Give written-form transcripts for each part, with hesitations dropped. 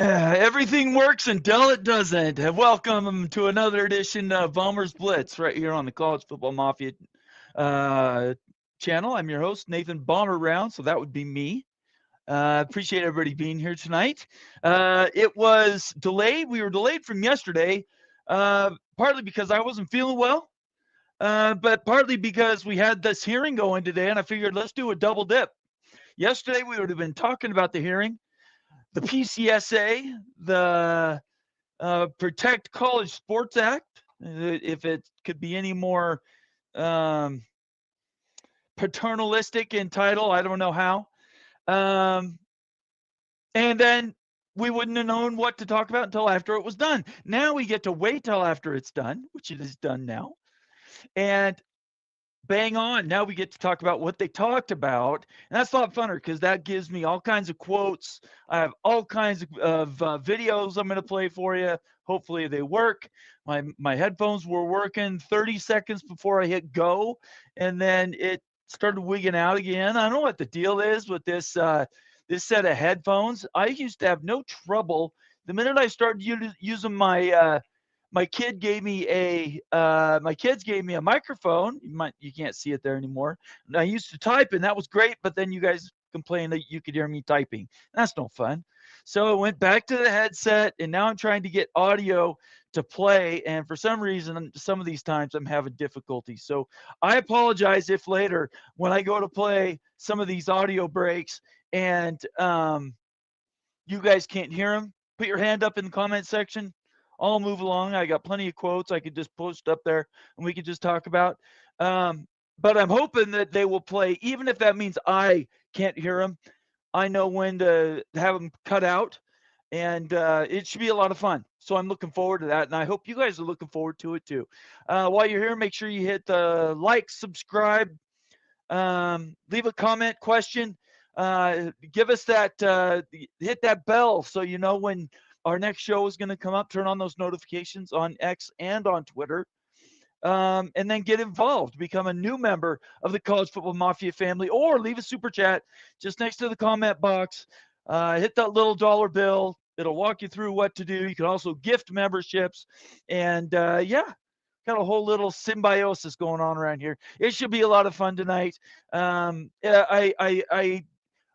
Everything works until it doesn't. Welcome to another edition of Bomb3r's Blitz right here on the College Football Mafia uh, channel. I'm your host, Nathan Bomb3r's, so that would be me. Appreciate everybody being here tonight. It was delayed. We were delayed from yesterday, partly because I wasn't feeling well, but partly because we had this hearing going today, and I figured let's do a double dip. Yesterday, we would have been talking about the hearing, the PCSA, the Protect College Sports Act, if it could be any more um, paternalistic in title, I don't know how. Um, and then we wouldn't have known what to talk about until after it was done. Now we get to wait till after it's done, which it is done now. And bang on. Now we get to talk about what they talked about. And that's a lot funner because that gives me all kinds of quotes. I have all kinds of videos I'm going to play for you. Hopefully they work. My headphones were working 30 seconds before I hit go, and then it started wigging out again. I don't know what the deal is with this this set of headphones. I used to have no trouble. The minute I started using my kids gave me a microphone. You can't see it there anymore. And I used to type, and that was great. But then you guys complained that you could hear me typing. That's no fun. So I went back to the headset, and now I'm trying to get audio to play. And for some reason, some of these times I'm having difficulty. So I apologize if later when I go to play some of these audio breaks and you guys can't hear them. Put your hand up in the comment section. I'll move along. I got plenty of quotes I could just post up there and we could just talk about. But I'm hoping that they will play, even if that means I can't hear them. I know when to have them cut out, and it should be a lot of fun. So I'm looking forward to that, and I hope you guys are looking forward to it too. While you're here, make sure you hit the like, subscribe, leave a comment, question. Give us that, hit that bell so you know when our next show is going to come up. Turn on those notifications on X and on Twitter. And then get involved. Become a new member of the College Football Mafia family, or leave a super chat just next to the comment box. Hit that little dollar bill. It'll walk you through what to do. You can also gift memberships. And yeah, got a whole little symbiosis going on around here. It should be a lot of fun tonight. I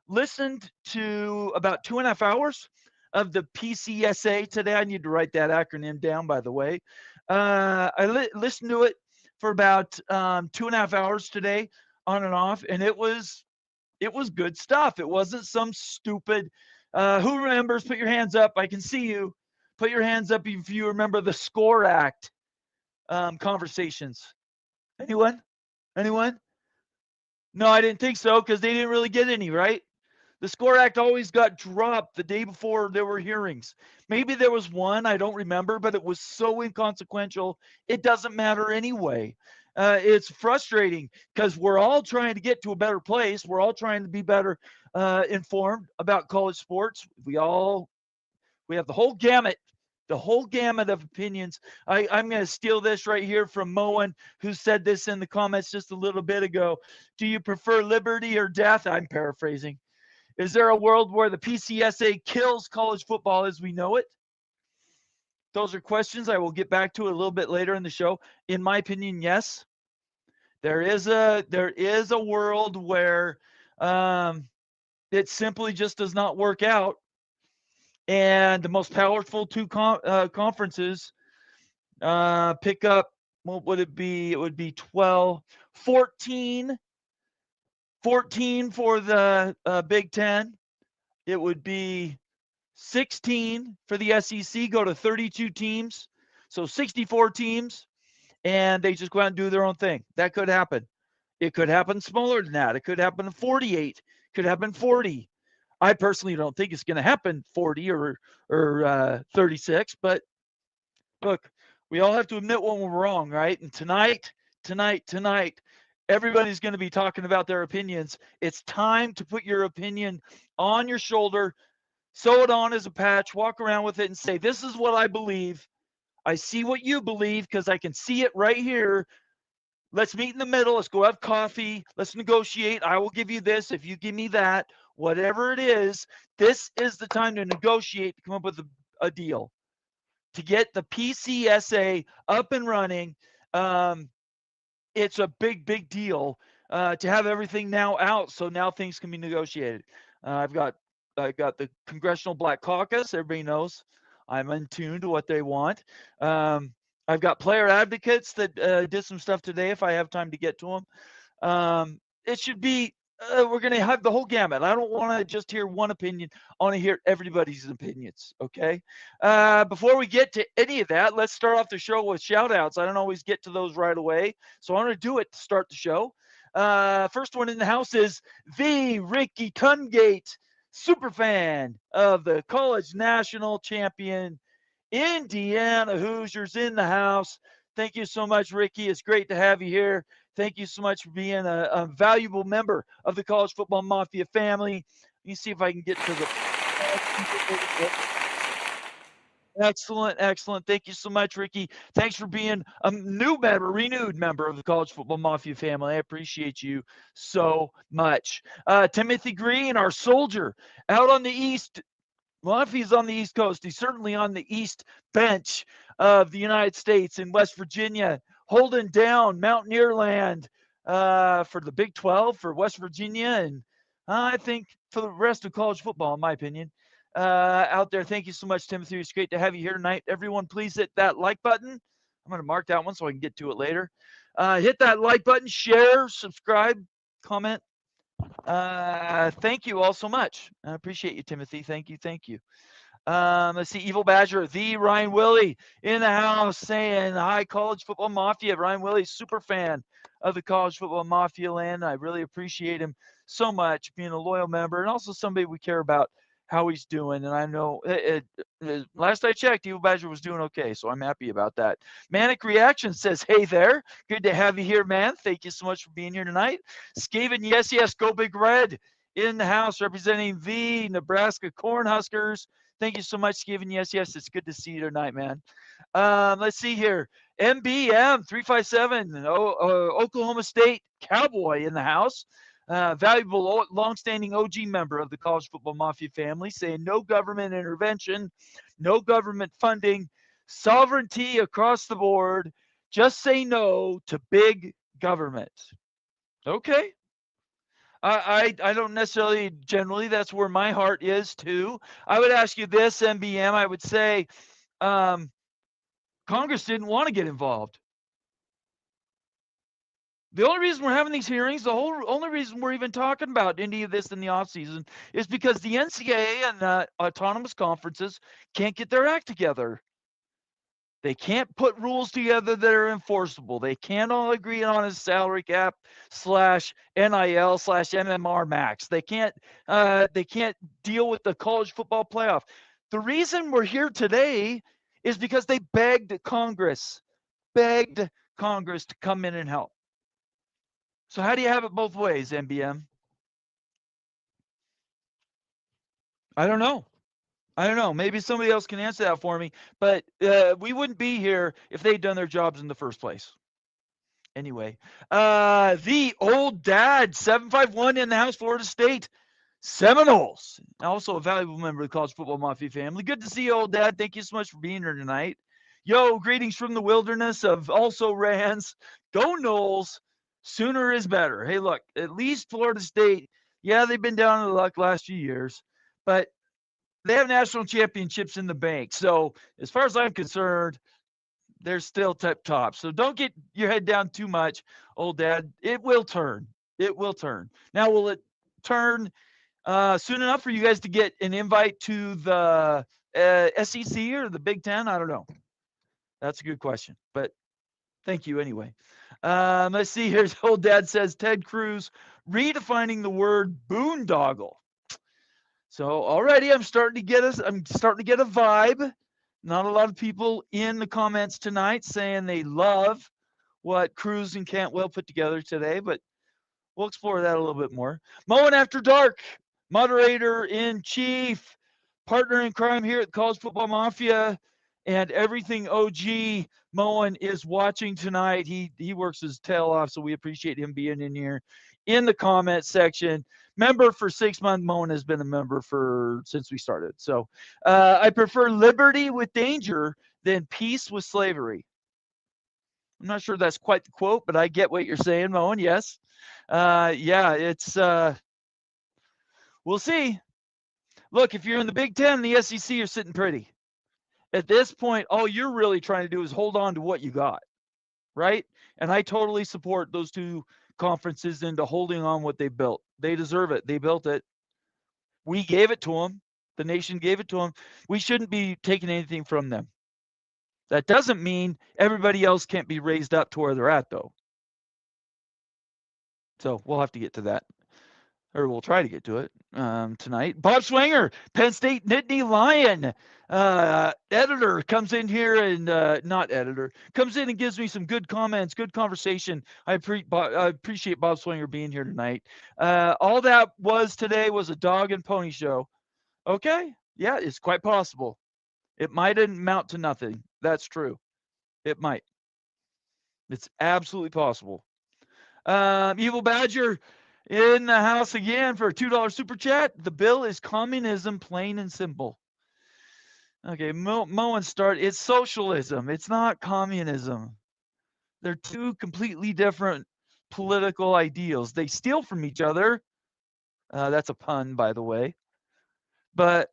listened to about 2.5 hours of the PCSA today. I need to write that acronym down, by the way. I listened to it for about 2.5 hours today, on and off, and it was good stuff. It wasn't some stupid. Who remembers? Put your hands up. I can see you. Put your hands up if you remember the SCORE Act conversations. Anyone? Anyone? No, I didn't think so because they didn't really get any, right? The SCORE Act always got dropped the day before there were hearings. Maybe there was one, I don't remember, but it was so inconsequential, it doesn't matter anyway. It's frustrating because we're all trying to get to a better place. We're all trying to be better informed about college sports. We have the whole gamut of opinions. I'm going to steal this right here from Moen, who said this in the comments just a little bit ago. Do you prefer liberty or death? I'm paraphrasing. Is there a world where the PCSA kills college football as we know it? Those are questions I will get back to a little bit later in the show. In my opinion, yes. There is a world where it simply just does not work out, and the most powerful two conferences pick up. What would it be? It would be 12, 14 for the Big Ten. It would be 16 for the SEC, go to 32 teams. So 64 teams, and they just go out and do their own thing. That could happen. It could happen smaller than that. It could happen 48. It could happen 40. I personally don't think it's going to happen 40 or 36, but look, we all have to admit when we're wrong, right? And tonight, everybody's going to be talking about their opinions. It's time to put your opinion on your shoulder, sew it on as a patch, walk around with it and say, this is what I believe. I see what you believe because I can see it right here. Let's meet in the middle. Let's go have coffee. Let's negotiate. I will give you this if you give me that. whatever it is, this is the time to negotiate to come up with a deal to get the PCSA up and running. It's a big deal to have everything now out, so now things can be negotiated. I've got the Congressional Black Caucus. Everybody knows I'm in tune to what they want. I've got player advocates that did some stuff today. If I have time to get to them, it should be. We're going to have the whole gamut. I don't want to just hear one opinion. I want to hear everybody's opinions. Okay. Before we get to any of that, let's start off the show with shout outs. I don't always get to those right away, so I'm going to do it to start the show. First one in the house is the Ricky Tungate, super fan of the college national champion Indiana Hoosiers in the house. Thank you so much, Ricky. It's great to have you here. Thank you so much for being a valuable member of the College Football Mafia family. Let me see if I can get to the. Excellent. Thank you so much, Ricky. Thanks for being a renewed member of the College Football Mafia family. I appreciate you so much. Timothy Green, our soldier, out on the east. Well, if he's on the East Coast, he's certainly on the East bench of the United States in West Virginia, holding down Mountaineer land for the Big 12 for West Virginia, and I think for the rest of college football, in my opinion, out there. Thank you so much, Timothy. It's great to have you here tonight. Everyone, please hit that like button. I'm going to mark that one so I can get to it later. Hit that like button, share, subscribe, comment. Thank you all so much. I appreciate you, Timothy. Thank you. Let's see, Evil Badger, the Ryan Willie in the house saying, hi, College Football Mafia. Ryan Willie, super fan of the College Football Mafia land. I really appreciate him so much, being a loyal member and also somebody we care about how he's doing. And I know last I checked, Evil Badger was doing okay, so I'm happy about that. Manic Reaction says, hey there. Good to have you here, man. Thank you so much for being here tonight. Skaven, yes, go Big Red in the house representing the Nebraska Cornhuskers. Thank you so much, Skaven. Yes, it's good to see you tonight, man. Let's see here. MBM 357, Oklahoma State Cowboy in the house. Valuable, longstanding OG member of the College Football Mafia family, saying no government intervention, no government funding, sovereignty across the board. Just say no to big government. Okay. I don't necessarily, generally, that's where my heart is too. I would ask you this, MBM. I would say Congress didn't want to get involved. The only reason we're having these hearings, the only reason we're even talking about any of this in the offseason is because the NCAA and autonomous conferences can't get their act together. They can't put rules together that are enforceable. They can't all agree on a salary cap / NIL / MMR max. They can't deal with the college football playoff. The reason we're here today is because they begged Congress to come in and help. So how do you have it both ways, MBM? I don't know. Maybe somebody else can answer that for me. But we wouldn't be here if they'd done their jobs in the first place. Anyway, the old dad, 751 in the house, Florida State Seminoles. Also a valuable member of the College Football Mafia family. Good to see you, old dad. Thank you so much for being here tonight. Yo, greetings from the wilderness of also Rans. Go Noles. Sooner is better. Hey, look, at least Florida State, yeah, they've been down in the luck last few years, but they have national championships in the bank. So as far as I'm concerned, they're still tip top. So don't get your head down too much, old dad. It will turn. Now, will it turn soon enough for you guys to get an invite to the SEC or the Big Ten? I don't know. That's a good question, but thank you anyway. Let's see. Here's old dad says Ted Cruz redefining the word boondoggle. So already I'm starting to get a vibe. Not a lot of people in the comments tonight saying they love what Cruz and Cantwell put together today, but we'll explore that a little bit more. Mowing After Dark, moderator in chief, partner in crime here at the College Football Mafia, and everything OG. Moen is watching tonight. He works his tail off, so we appreciate him being in here in the comment section. Member for 6 months. Moen has been a member since we started. So I prefer liberty with danger than peace with slavery. I'm not sure that's quite the quote, but I get what you're saying, Moen. Yes. Yeah, it's we'll see. Look, if you're in the Big Ten and the SEC, you're sitting pretty. At this point, all you're really trying to do is hold on to what you got, right? And I totally support those two conferences into holding on what they built. They deserve it. They built it. We gave it to them. The nation gave it to them. We shouldn't be taking anything from them. That doesn't mean everybody else can't be raised up to where they're at, though. So we'll have to get to that, or we'll try to get to it tonight. Bob Swanger, Penn State Nittany Lion editor, comes in here and not editor, comes in and gives me some good comments, good conversation. I appreciate Bob Swanger being here tonight. All that was today was a dog and pony show. Okay, yeah, it's quite possible. It might amount to nothing. That's true. It might. It's absolutely possible. Evil Badger in the house again for a $2 super chat. The bill is communism, plain and simple. Okay, Moen start. It's socialism. It's not communism. They're two completely different political ideals. They steal from each other. That's a pun, by the way. But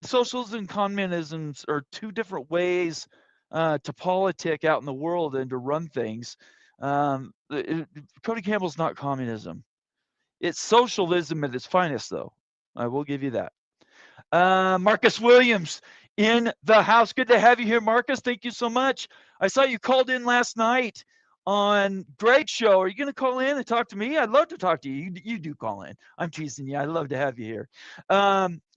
socialism and communism are two different ways to politic out in the world and to run things. Cody Campbell's not communism. It's socialism at its finest, though. I will give you that. Marcus Williams in the house. Good to have you here, Marcus. Thank you so much. I saw you called in last night on Greg's show. Are you going to call in and talk to me? I'd love to talk to you. You do call in. I'm teasing you. I'd love to have you here.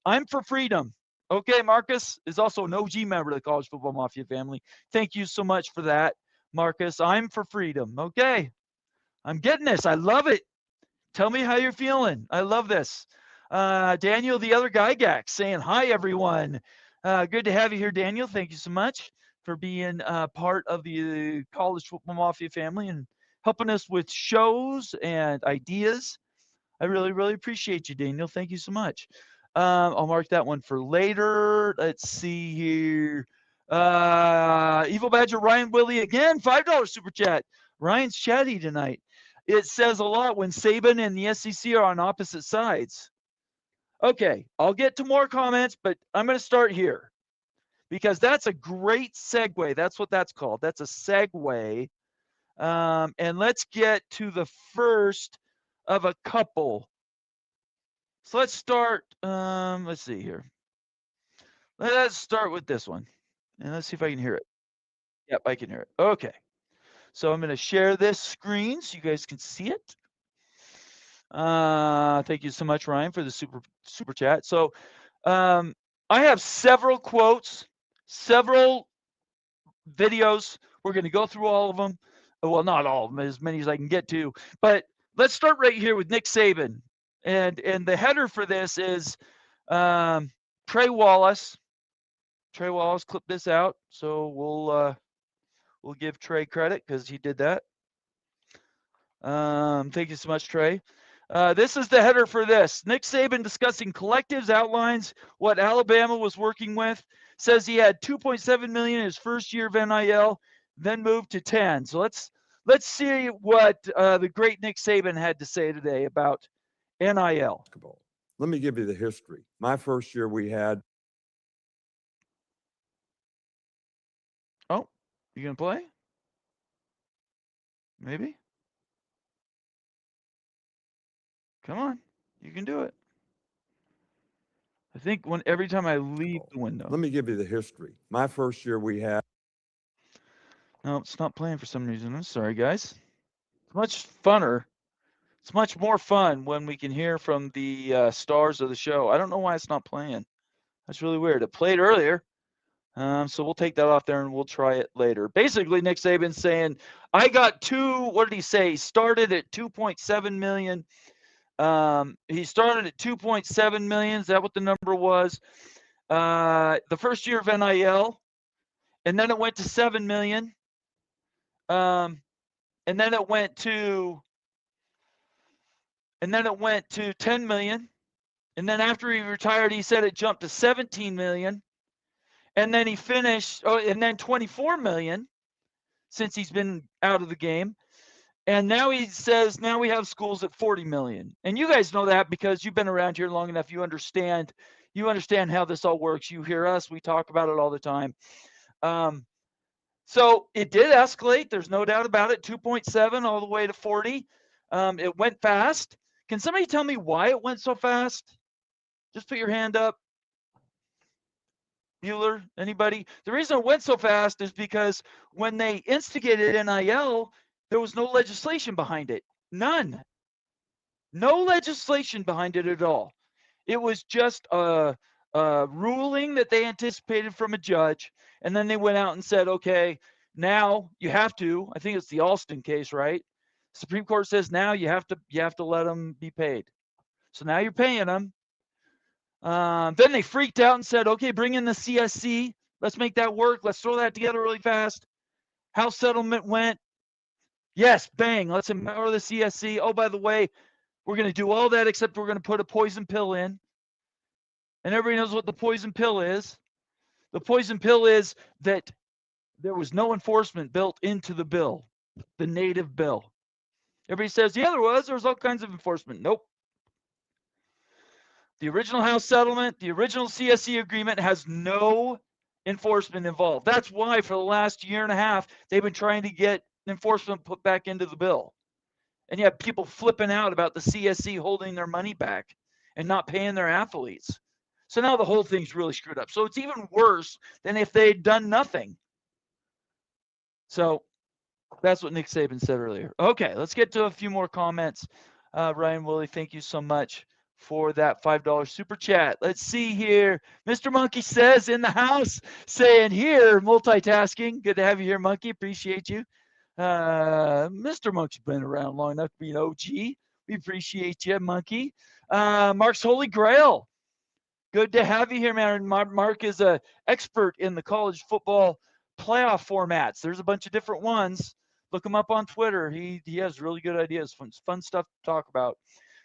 I'm for freedom. Okay, Marcus is also an OG member of the College Football Mafia family. Thank you so much for that, Marcus. I'm for freedom. Okay. I'm getting this. I love it. Tell me how you're feeling. I love this. Daniel, the other guy, Gax, saying, hi, everyone. Good to have you here, Daniel. Thank you so much for being part of the College Football Mafia family and helping us with shows and ideas. I really, really appreciate you, Daniel. Thank you so much. I'll mark that one for later. Let's see here. Evil Badger Ryan Willie again, $5 super chat. Ryan's chatty tonight. It says a lot when Saban and the SEC are on opposite sides. Okay, I'll get to more comments, but I'm going to start here because that's a great segue. That's what that's called. That's a segue. And let's get to the first of a couple. So let's start. Let's see here. Let's start with this one. And let's see if I can hear it. Yep, I can hear it. Okay. So I'm going to share this screen so you guys can see it. Thank you so much, Ryan, for the super chat. So I have several quotes, several videos. We're going to go through all of them. Well, not all of them, as many as I can get to. But let's start right here with Nick Saban. And the header for this is Trey Wallace. Trey Wallace clipped this out, so we'll give Trey credit because he did that. Thank you so much, Trey. This is the header for this. Nick Saban discussing collectives, outlines what Alabama was working with, says he had $2.7 million in his first year of NIL, then moved to 10. So let's see what the great Nick Saban had to say today about NIL. Let me give you the history. My first year we had. Oh, you gonna play? Maybe. Come on, you can do it. I think every time I leave the window. Let me give you the history. My first year we had. No, it's not playing for some reason. I'm sorry, guys. It's much funner. It's much more fun when we can hear from the stars of the show. I don't know why it's not playing. That's really weird. It played earlier. So we'll take that off there and we'll try it later. Basically, Nick Saban's saying, I got what did he say? He started at 2.7 million. He started at 2.7 million. Is that what the number was? The first year of NIL. And then it went to 7 million. And then it went to and then it went to 10 million. And then after he retired, he said it jumped to 17 million. And then he finished, and then 24 million since he's been out of the game. And now he says, now we have schools at 40 million. And you guys know that because you've been around here long enough. You understand how this all works. You hear us, we talk about it all the time. So it did escalate. There's no doubt about it. 2.7 all the way to 40. It went fast. Can somebody tell me why it went so fast? Just put your hand up. Bueller, anybody? The reason it went so fast is because when they instigated NIL, there was no legislation behind it. None. No legislation behind it at all. It was just a ruling that they anticipated from a judge, and then they went out and said, okay, now you have to. I think it's the Alston case, right? Supreme Court says now you have to let them be paid. So now you're paying them. Then they freaked out and said, okay, bring in the CSC. Let's make that work. Let's throw that together really fast. House settlement went. Yes, bang. Let's empower the CSC. Oh, by the way, we're going to do all that except we're going to put a poison pill in. And everybody knows what the poison pill is. The poison pill is that there was no enforcement built into the bill, the native bill. Everybody says, yeah, there was all kinds of enforcement. Nope. The original House settlement, the original CSC agreement has no enforcement involved. That's why for the last year and a half, they've been trying to get enforcement put back into the bill. And you have people flipping out about the CSC holding their money back and not paying their athletes. So now the whole thing's really screwed up. So it's even worse than if they'd done nothing. So that's what Nick Saban said earlier. Okay, let's get to a few more comments. Ryan Woolley, thank you so much for that $5 super chat. Let's see here. Mr. Monkey says in the house, saying here, multitasking. Good to have you here, Monkey. Appreciate you. Mr. Monkey's been around long enough to be an OG. We appreciate you, Monkey. Mark's Holy Grail. Good to have you here, man. Mark is an expert in the college football playoff formats. There's a bunch of different ones. Look him up on Twitter. He has really good ideas, fun stuff to talk about.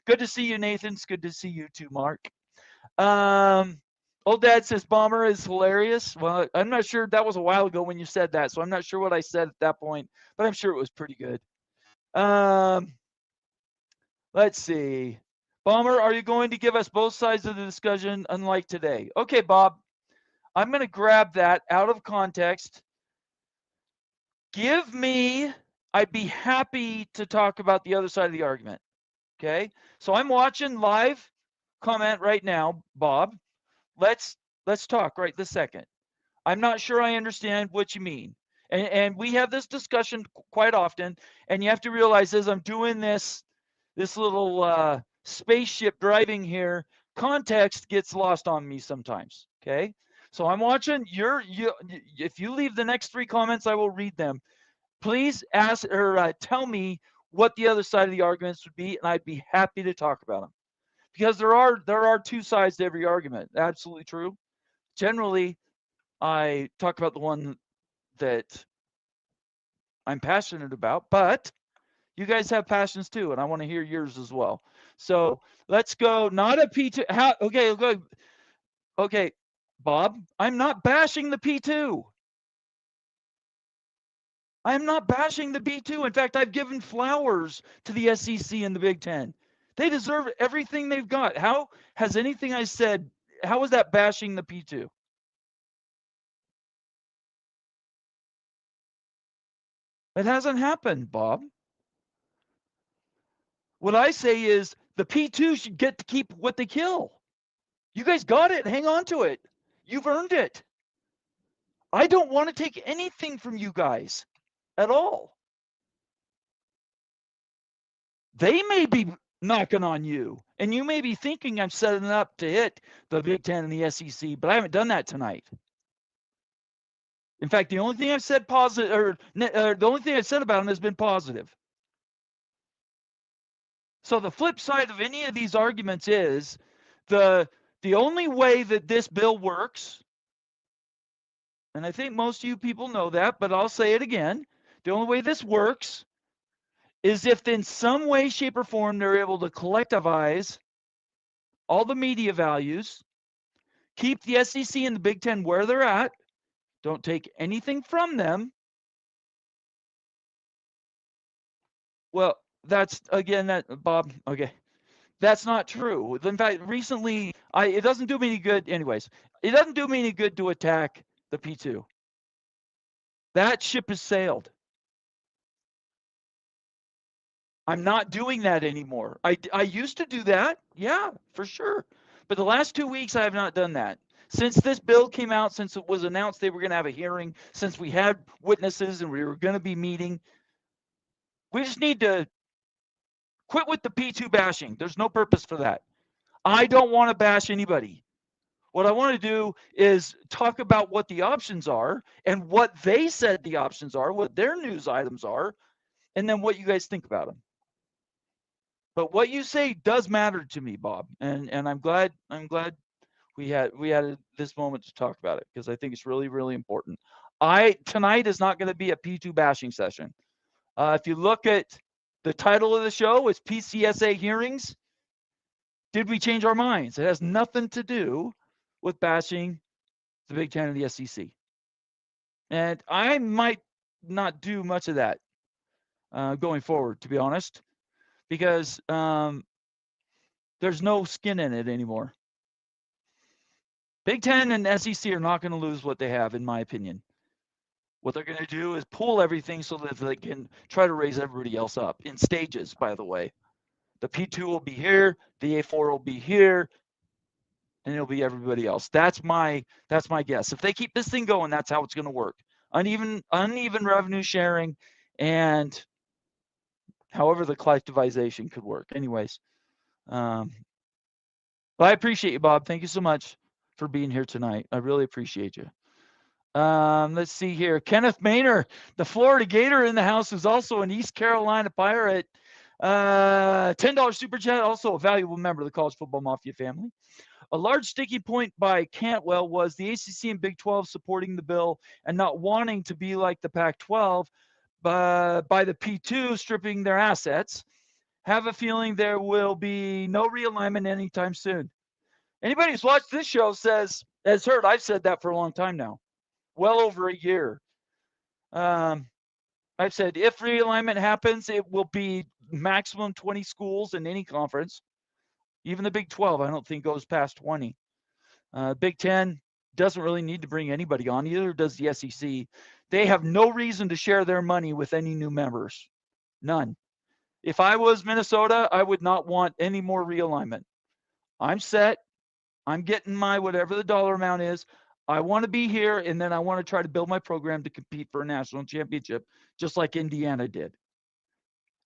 Good to see you, Nathan. It's good to see you too, Mark. Old Dad says Bomber is hilarious. Well, I'm not sure. That was a while ago when you said that, so I'm not sure what I said at that point, but I'm sure it was pretty good. Let's see. Bomber, are you going to give us both sides of the discussion unlike today? Okay, Bob. I'm going to grab that out of context. I'd be happy to talk about the other side of the argument. Okay? So I'm watching live comment right now, Bob. Let's talk right this second. I'm not sure I understand what you mean. And we have this discussion quite often, and you have to realize as I'm doing this little spaceship driving here, context gets lost on me sometimes. Okay? So I'm watching if you leave the next 3 comments, I will read them. Please ask or tell me what the other side of the arguments would be, and I'd be happy to talk about them. Because there are 2 sides to every argument. Absolutely true. Generally, I talk about the one that I'm passionate about, but you guys have passions too, and I want to hear yours as well. So let's go. Not a P2. Okay, Bob, I'm not bashing the P2. I'm not bashing the B2. In fact, I've given flowers to the SEC and the Big Ten. They deserve everything they've got. How has anything I said, how is that bashing the P2? It hasn't happened, Bob. What I say is the P2 should get to keep what they kill. You guys got it. Hang on to it. You've earned it. I don't want to take anything from you guys at all. They may be knocking on you, and you may be thinking I'm setting up to hit the Big Ten and the SEC, but I haven't done that tonight. In fact, the only thing I've said positive, or the only thing I've said about them has been positive. So the flip side of any of these arguments is the only way that this bill works, and I think most of you people know that, but I'll say it again. The only way this works is if in some way, shape, or form they're able to collectivize all the media values, keep the SEC and the Big Ten where they're at, don't take anything from them. Well, that's, again, that, Bob, okay. That's not true. In fact, recently, it doesn't do me any good. Anyways, it doesn't do me any good to attack the P2. That ship has sailed. I'm not doing that anymore. I used to do that. Yeah, for sure. But the last 2 weeks, I have not done that. Since this bill came out, since it was announced they were going to have a hearing, since we had witnesses and we were going to be meeting, we just need to quit with the P2 bashing. There's no purpose for that. I don't want to bash anybody. What I want to do is talk about what the options are and what they said the options are, what their news items are, and then what you guys think about them. But what you say does matter to me, Bob, and I'm glad we had this moment to talk about it, because I think it's really, really important. Tonight is not going to be a P2 bashing session. If you look at the title of the show, it's PCSA Hearings. Did we change our minds? It has nothing to do with bashing the Big Ten and the SEC. And I might not do much of that going forward, to be honest, because there's no skin in it anymore. Big Ten and SEC are not going to lose what they have, in my opinion. What they're going to do is pull everything so that they can try to raise everybody else up in stages, by the way. The P2 will be here, the A4 will be here, and it'll be everybody else. That's my guess. If they keep this thing going, that's how it's going to work. Uneven revenue sharing, and however the collectivization could work. Anyways, well, I appreciate you, Bob. Thank you so much for being here tonight. I really appreciate you. Let's see here. Kenneth Maynor, the Florida Gator in the house, is also an East Carolina Pirate. $10 super chat, also a valuable member of the College Football Mafia family. A large sticking point by Cantwell was the ACC and Big 12 supporting the bill and not wanting to be like the Pac-12 by the P2 stripping their assets. Have a feeling there will be no realignment anytime soon. Anybody who's watched this show has heard I've said that for a long time now, well over a year. I've said if realignment happens, it will be maximum 20 schools in any conference. Even the Big 12, I don't think, goes past 20. Big 10 doesn't really need to bring anybody on, either does the SEC. They have no reason to share their money with any new members. None. If I was Minnesota, I would not want any more realignment. I'm set. I'm getting my whatever the dollar amount is. I want to be here, and then I want to try to build my program to compete for a national championship, just like Indiana did.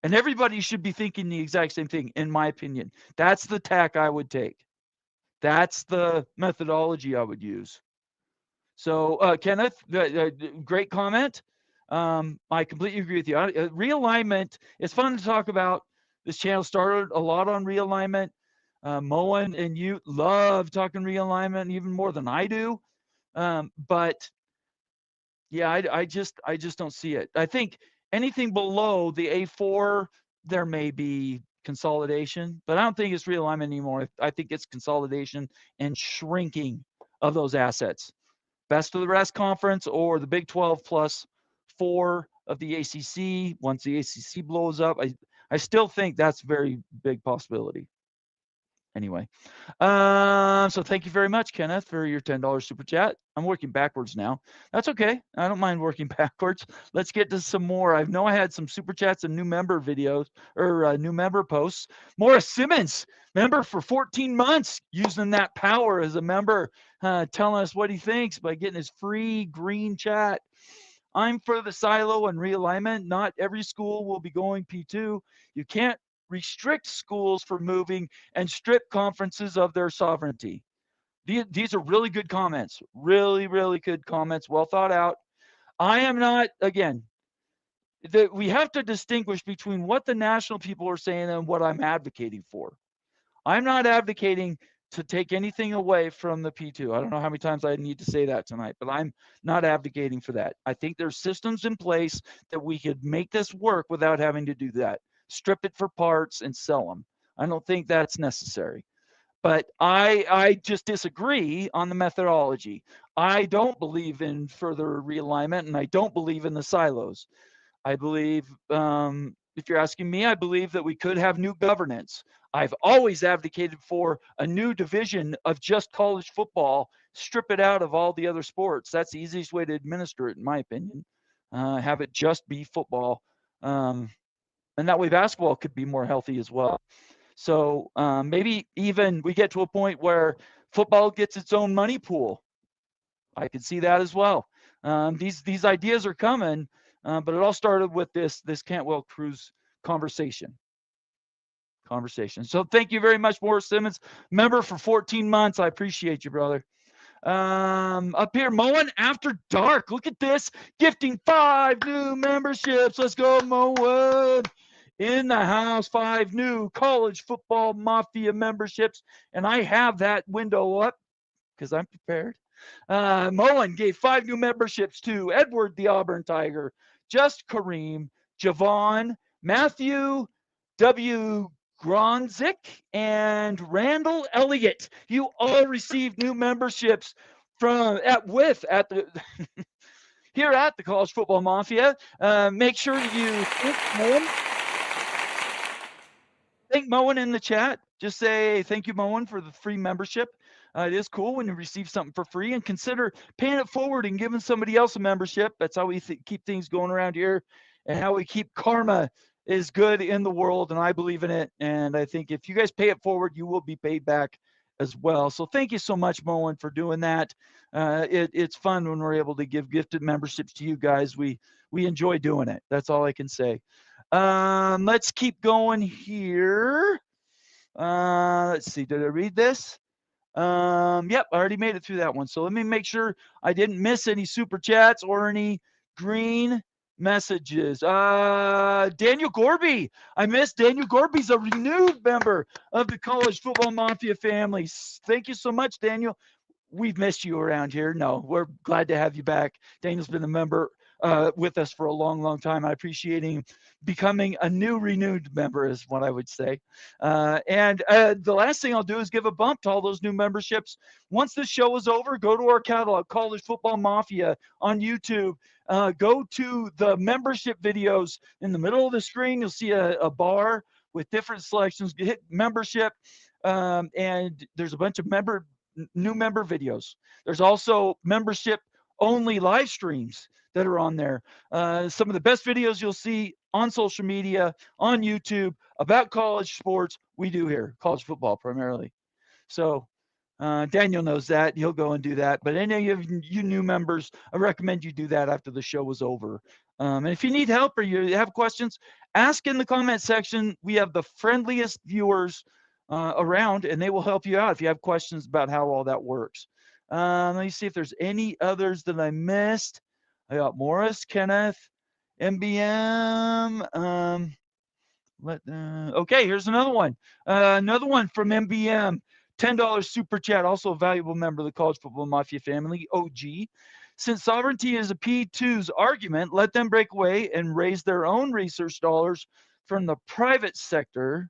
And everybody should be thinking the exact same thing, in my opinion. That's the tack I would take. That's the methodology I would use. So, Kenneth, great comment. I completely agree with you. Realignment, it's fun to talk about. This channel started a lot on realignment. Moen and you love talking realignment even more than I do. But yeah, I just don't see it. I think anything below the A4, there may be consolidation, but I don't think it's realignment anymore. I think it's consolidation and shrinking of those assets. Best of the rest conference or the Big 12 plus 4 of the ACC. Once the ACC blows up, I still think that's a very big possibility. Anyway, so thank you very much, Kenneth, for your $10 super chat. I'm working backwards now. That's okay. I don't mind working backwards. Let's get to some more. I know I had some super chats and new member videos or new member posts. Morris Simmons, member for 14 months, using that power as a member, telling us what he thinks by getting his free green chat. I'm for the silo and realignment. Not every school will be going P2. You can't restrict schools from moving and strip conferences of their sovereignty. These are really good comments. Really, really good comments. Well thought out. I am not, again, we have to distinguish between what the national people are saying and what I'm advocating for. I'm not advocating to take anything away from the P2. I don't know how many times I need to say that tonight, but I'm not advocating for that. I think there's systems in place that we could make this work without having to do that. strip it for parts, and sell them. I don't think that's necessary. But I just disagree on the methodology. I don't believe in further realignment, and I don't believe in the silos. I believe, if you're asking me, I believe that we could have new governance. I've always advocated for a new division of just college football, strip it out of all the other sports. That's the easiest way to administer it, in my opinion. Have it just be football. And that way basketball could be more healthy as well. So maybe even we get to a point where football gets its own money pool. I could see that as well. These ideas are coming, but it all started with this Cantwell Cruz conversation. So thank you very much, Morris Simmons, member for 14 months. I appreciate you, brother. Up here, Moen After Dark. Look at this, gifting 5 new memberships. Let's go, Moen. In the house, 5 new College Football Mafia memberships, and I have that window up because I'm prepared. Moen gave 5 new memberships to Edward the Auburn Tiger, Just Kareem, Javon, Matthew W. Gronzik, and Randall Elliott. You all received new memberships from here at the College Football Mafia. Make sure you thank Moen in the chat. Just say thank you, Moen, for the free membership. It is cool when you receive something for free, and consider paying it forward and giving somebody else a membership. That's how we keep things going around here, and how we keep karma is good in the world, and I believe in it. And I think if you guys pay it forward, you will be paid back as well. So thank you so much, Moen, for doing that. It's fun when we're able to give gifted memberships to you guys. We enjoy doing it. That's all I can say. Let's keep going here. Let's see. Did I read this? Yep, I already made it through that one. So let me make sure I didn't miss any super chats or any green messages. Daniel Gorby. I missed Daniel Gorby's a renewed member of the College Football Mafia family. Thank you so much, Daniel. We've missed you around here. No, we're glad to have you back. Daniel's been a member with us for a long, long time. I appreciate him becoming a renewed member is what I would say. And the last thing I'll do is give a bump to all those new memberships. Once this show is over, go to our catalog, College Football Mafia on YouTube. Go to the membership videos. In the middle of the screen, you'll see a bar with different selections. Hit membership, and there's a bunch of new member videos. There's also membership only live streams that are on there. Some of the best videos you'll see on social media, on YouTube, about college sports. We do here, college football primarily. So Daniel knows that. He'll go and do that. But any of you new members, I recommend you do that after the show is over. And if you need help or you have questions, ask in the comment section. We have the friendliest viewers around, and they will help you out if you have questions about how all that works. Let me see if there's any others that I missed. I got Morris, Kenneth, MBM. Okay, here's another one. Another one from MBM. $10 super chat, also a valuable member of the College Football Mafia family, OG. Since sovereignty is a P2's argument, let them break away and raise their own research dollars from the private sector.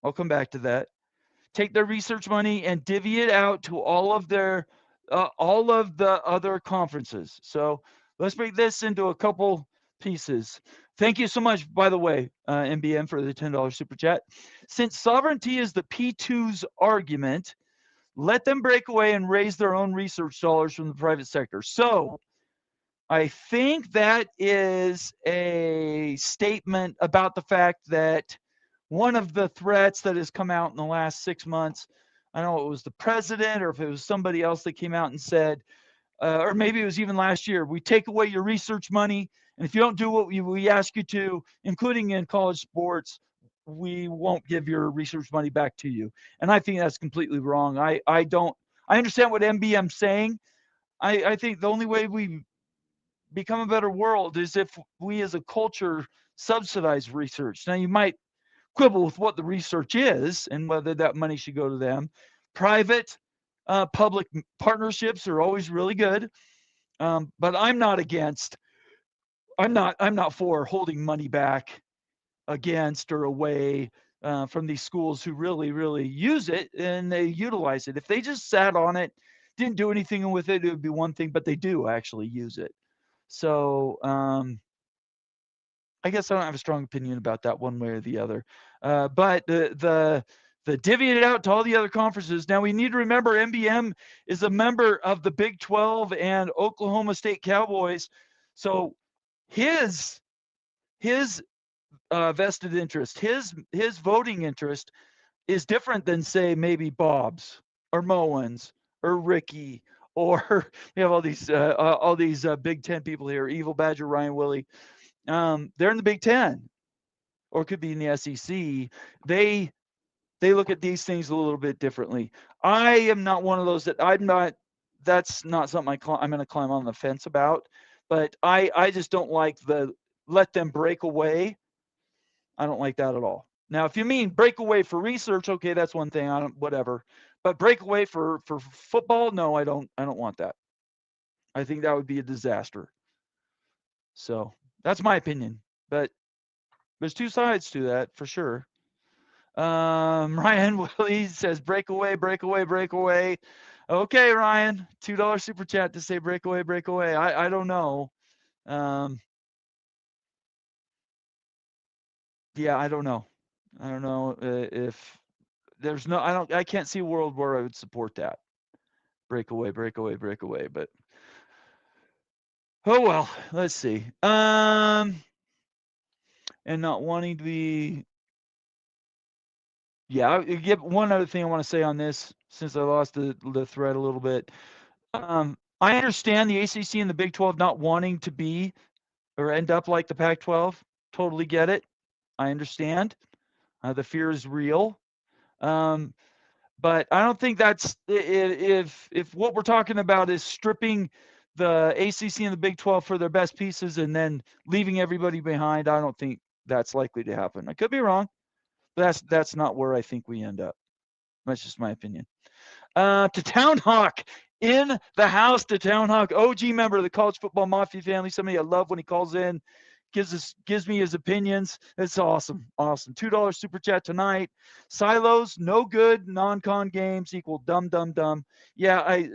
I'll come back to that. Take their research money and divvy it out to all of the other conferences. So let's break this into a couple pieces. Thank you so much, by the way, MBM, for the $10 super chat. Since sovereignty is the P2's argument, let them break away and raise their own research dollars from the private sector. So I think that is a statement about the fact that one of the threats that has come out in the last 6 months, I don't know if it was the president or if it was somebody else that came out and said, or maybe it was even last year, we take away your research money, and if you don't do what we ask you to, including in college sports, we won't give your research money back to you. And I think that's completely wrong. I understand what MBM's saying. I think the only way we become a better world is if we as a culture subsidize research. Now, you might quibble with what the research is and whether that money should go to them. Private public partnerships are always really good, but I'm not for holding money back against or away from these schools who really, really use it and they utilize it. If they just sat on it, didn't do anything with it, it would be one thing, but they do actually use it. So I guess I don't have a strong opinion about that one way or the other. But the divvying it out to all the other conferences. Now we need to remember MBM is a member of the Big 12 and Oklahoma State Cowboys. So his vested interest, his voting interest is different than say maybe Bob's or Moen's or Ricky or we have all these Big Ten people here, Evil Badger, Ryan Willie. They're in the Big Ten, or it could be in the SEC. They look at these things a little bit differently. I am not one of those that that's not something I'm going to climb on the fence about. But I just don't like the let them break away. I don't like that at all. Now, if you mean break away for research, okay, that's one thing. I don't, whatever. But break away for football, no, I don't want that. I think that would be a disaster. So that's my opinion. But there's two sides to that for sure. Ryan Willie says breakaway, breakaway, breakaway. Okay, Ryan, $2 super chat to say breakaway, breakaway. I don't know. Yeah, I don't know. I don't know if there's no. I can't see a world where I would support that. Breakaway, breakaway, breakaway. But oh well, let's see. And not wanting to be. Yeah, give one other thing I want to say on this, since I lost the thread a little bit. I understand the ACC and the Big 12 not wanting to be or end up like the Pac-12. Totally get it. I understand. The fear is real. But I don't think that's if what we're talking about is stripping the ACC and the Big 12 for their best pieces and then leaving everybody behind. I don't think that's likely to happen. I could be wrong, but that's not where I think we end up. That's just my opinion. To Town Hawk in the house. To Town Hawk, OG member of the College Football Mafia family. Somebody I love when he calls in, gives me his opinions. It's awesome. $2 super chat tonight. Silos, no good. Non-con games equal dumb, dumb, dumb. Yeah, I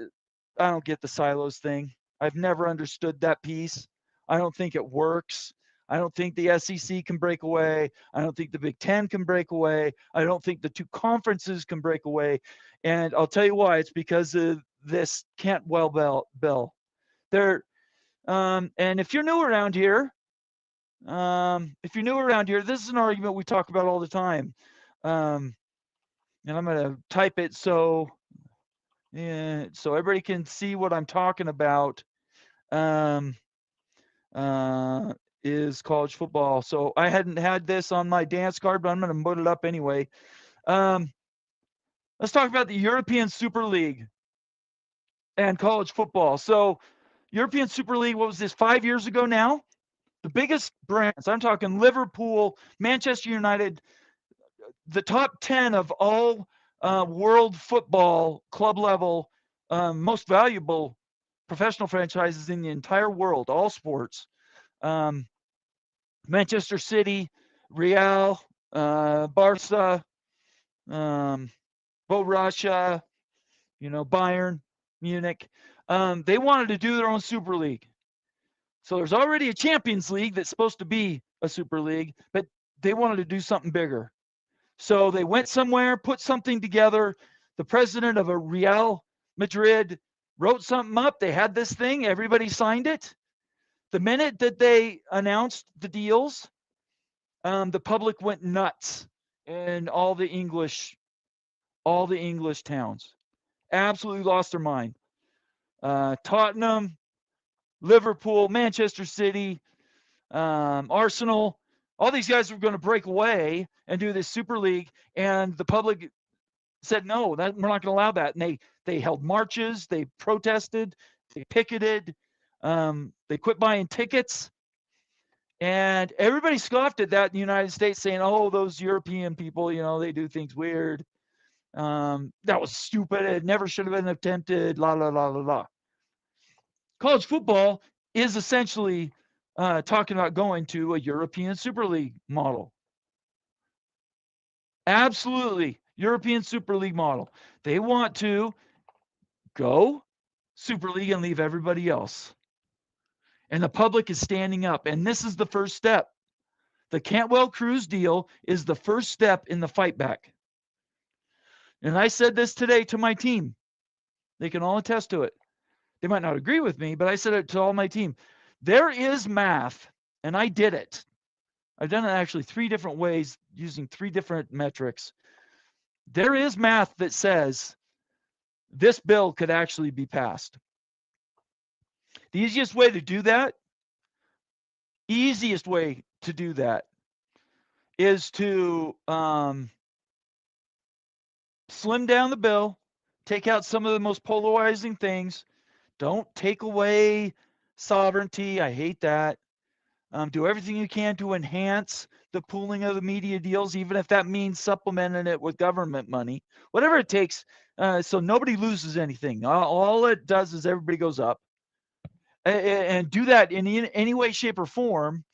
don't get the silos thing. I've never understood that piece. I don't think it works. I don't think the SEC can break away. I don't think the Big Ten can break away. I don't think the two conferences can break away. And I'll tell you why. It's because of this Cantwell bill. And if you're new around here, this is an argument we talk about all the time. And I'm going to type it so everybody can see what I'm talking about. Is college football. So I hadn't had this on my dance card, but I'm going to put it up anyway. Let's talk about the European Super League and college football. So European Super League, what was this, 5 years ago now? The biggest brands, I'm talking Liverpool, Manchester United, the top 10 of all world football club level, most valuable professional franchises in the entire world, all sports. Manchester City, Real, Barca, Borussia, Bayern, Munich. They wanted to do their own Super League. So there's already a Champions League that's supposed to be a Super League, but they wanted to do something bigger. So they went somewhere, put something together. The president of a Real Madrid wrote something up. They had this thing. Everybody signed it. The minute that they announced the deals, the public went nuts in all the English towns. Absolutely lost their mind. Tottenham, Liverpool, Manchester City, Arsenal, all these guys were going to break away and do this Super League, and the public said, no, we're not going to allow that. And they held marches, they protested, they picketed, they quit buying tickets. And everybody scoffed at that in the United States, saying, oh, those European people, they do things weird. That was stupid. It never should have been attempted, la, la, la, la, la. College football is essentially talking about going to a European Super League model. Absolutely. European Super League model. They want to go Super League and leave everybody else. And the public is standing up. And this is the first step. The Cantwell-Cruz deal is the first step in the fight back. And I said this today to my team. They can all attest to it. They might not agree with me, but I said it to all my team. There is math, and I did it. I've done it actually 3 different ways using 3 different metrics. There is math that says this bill could actually be passed. The easiest way to do that is to slim down the bill, take out some of the most polarizing things. Don't take away sovereignty. I hate that. Do everything you can to enhance the pooling of the media deals, even if that means supplementing it with government money, whatever it takes, so nobody loses anything. All it does is everybody goes up. And do that in any way, shape, or form.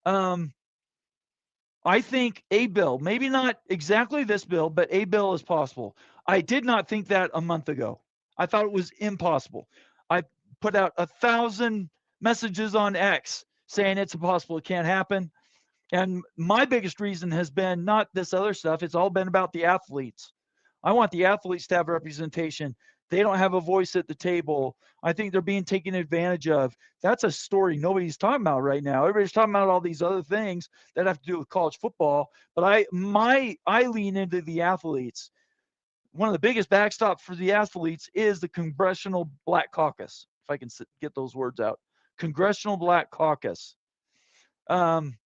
I think a bill, maybe not exactly this bill, but a bill is possible. I did not think that a month ago. I thought it was impossible. I put out 1,000 messages on X saying it's impossible, it can't happen. And my biggest reason has been not this other stuff. It's all been about the athletes. I want the athletes to have representation. They don't have a voice at the table. I think they're being taken advantage of. That's a story nobody's talking about right now. Everybody's talking about all these other things that have to do with college football. But I lean into the athletes. One of the biggest backstops for the athletes is the Congressional Black Caucus, if I can get those words out. Congressional Black Caucus. And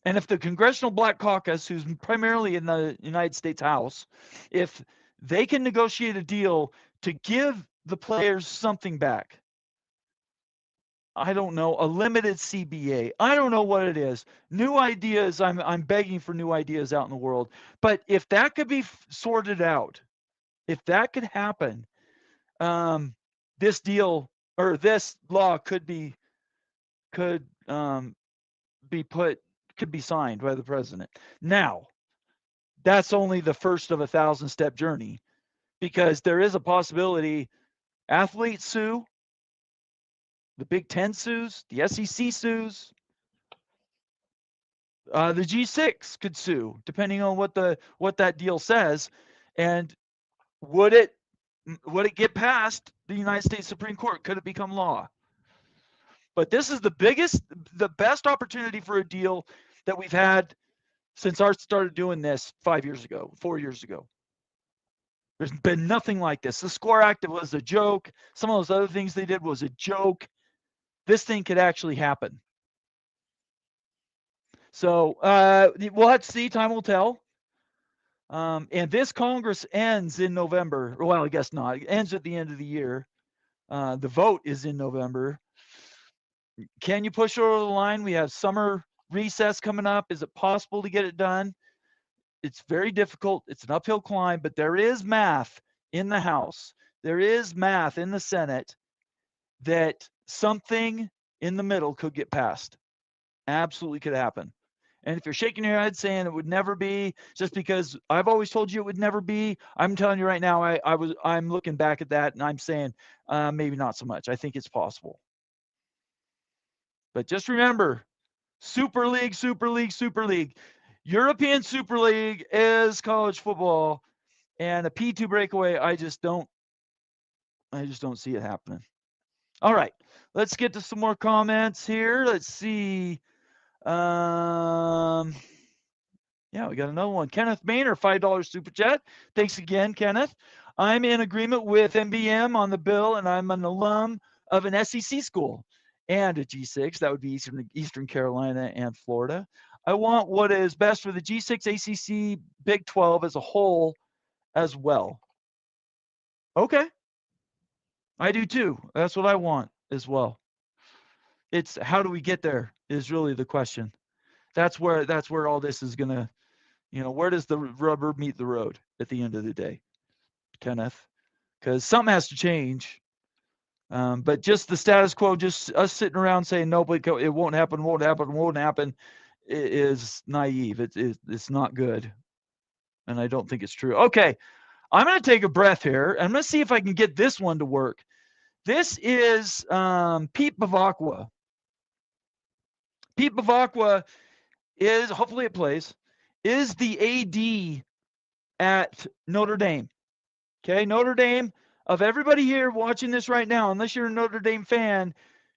if the Congressional Black Caucus, who's primarily in the United States House, if they can negotiate a deal to give the players something back, I don't know, a limited CBA. I don't know what it is. New ideas. I'm begging for new ideas out in the world. But if that could be sorted out, if that could happen, this deal or this law could be signed by the president. Now, that's only the first of a 1,000-step journey, because there is a possibility athletes sue, the Big Ten sues, the SEC sues, the G6 could sue, depending on what that deal says. And would it get past the United States Supreme Court? Could it become law? But this is the best opportunity for a deal that we've had since I started doing this 4 years ago. There's been nothing like this. The SCORE Act was a joke. Some of those other things they did was a joke. This thing could actually happen. So we'll have to see. Time will tell. And this Congress ends in November. Well, I guess not. It ends at the end of the year. The vote is in November. Can you push over the line? We have summer recess coming up. Is it possible to get it done? It's very difficult. It's an uphill climb, but there is math in the House. There is math in the Senate that something in the middle could get passed. Absolutely could happen. And if you're shaking your head saying it would never be, just because I've always told you it would never be, I'm telling you right now, I'm looking back at that and I'm saying maybe not so much. I think it's possible. But just remember, Super League, Super League, Super League. European Super League is college football, and a P2 breakaway, I just don't see it happening. All right, let's get to some more comments here. Let's see. Yeah, we got another one. Kenneth Maynard, $5 super chat. Thanks again, Kenneth. I'm in agreement with MBM on the bill, and I'm an alum of an SEC school and a G6. That would be Eastern Carolina and Florida. I want what is best for the G6, ACC, Big 12 as a whole as well. Okay. I do too. That's what I want as well. It's how do we get there is really the question. That's where all this is going to, where does the rubber meet the road at the end of the day, Kenneth? Because something has to change. But just the status quo, just us sitting around saying, nope, it won't happen, is naive. It's not good. And I don't think it's true. Okay, I'm going to take a breath here. I'm going to see if I can get this one to work. This is Pete Bavacqua. Pete Bavacqua is, hopefully it plays, is the AD at Notre Dame. Okay, Notre Dame, of everybody here watching this right now, unless you're a Notre Dame fan,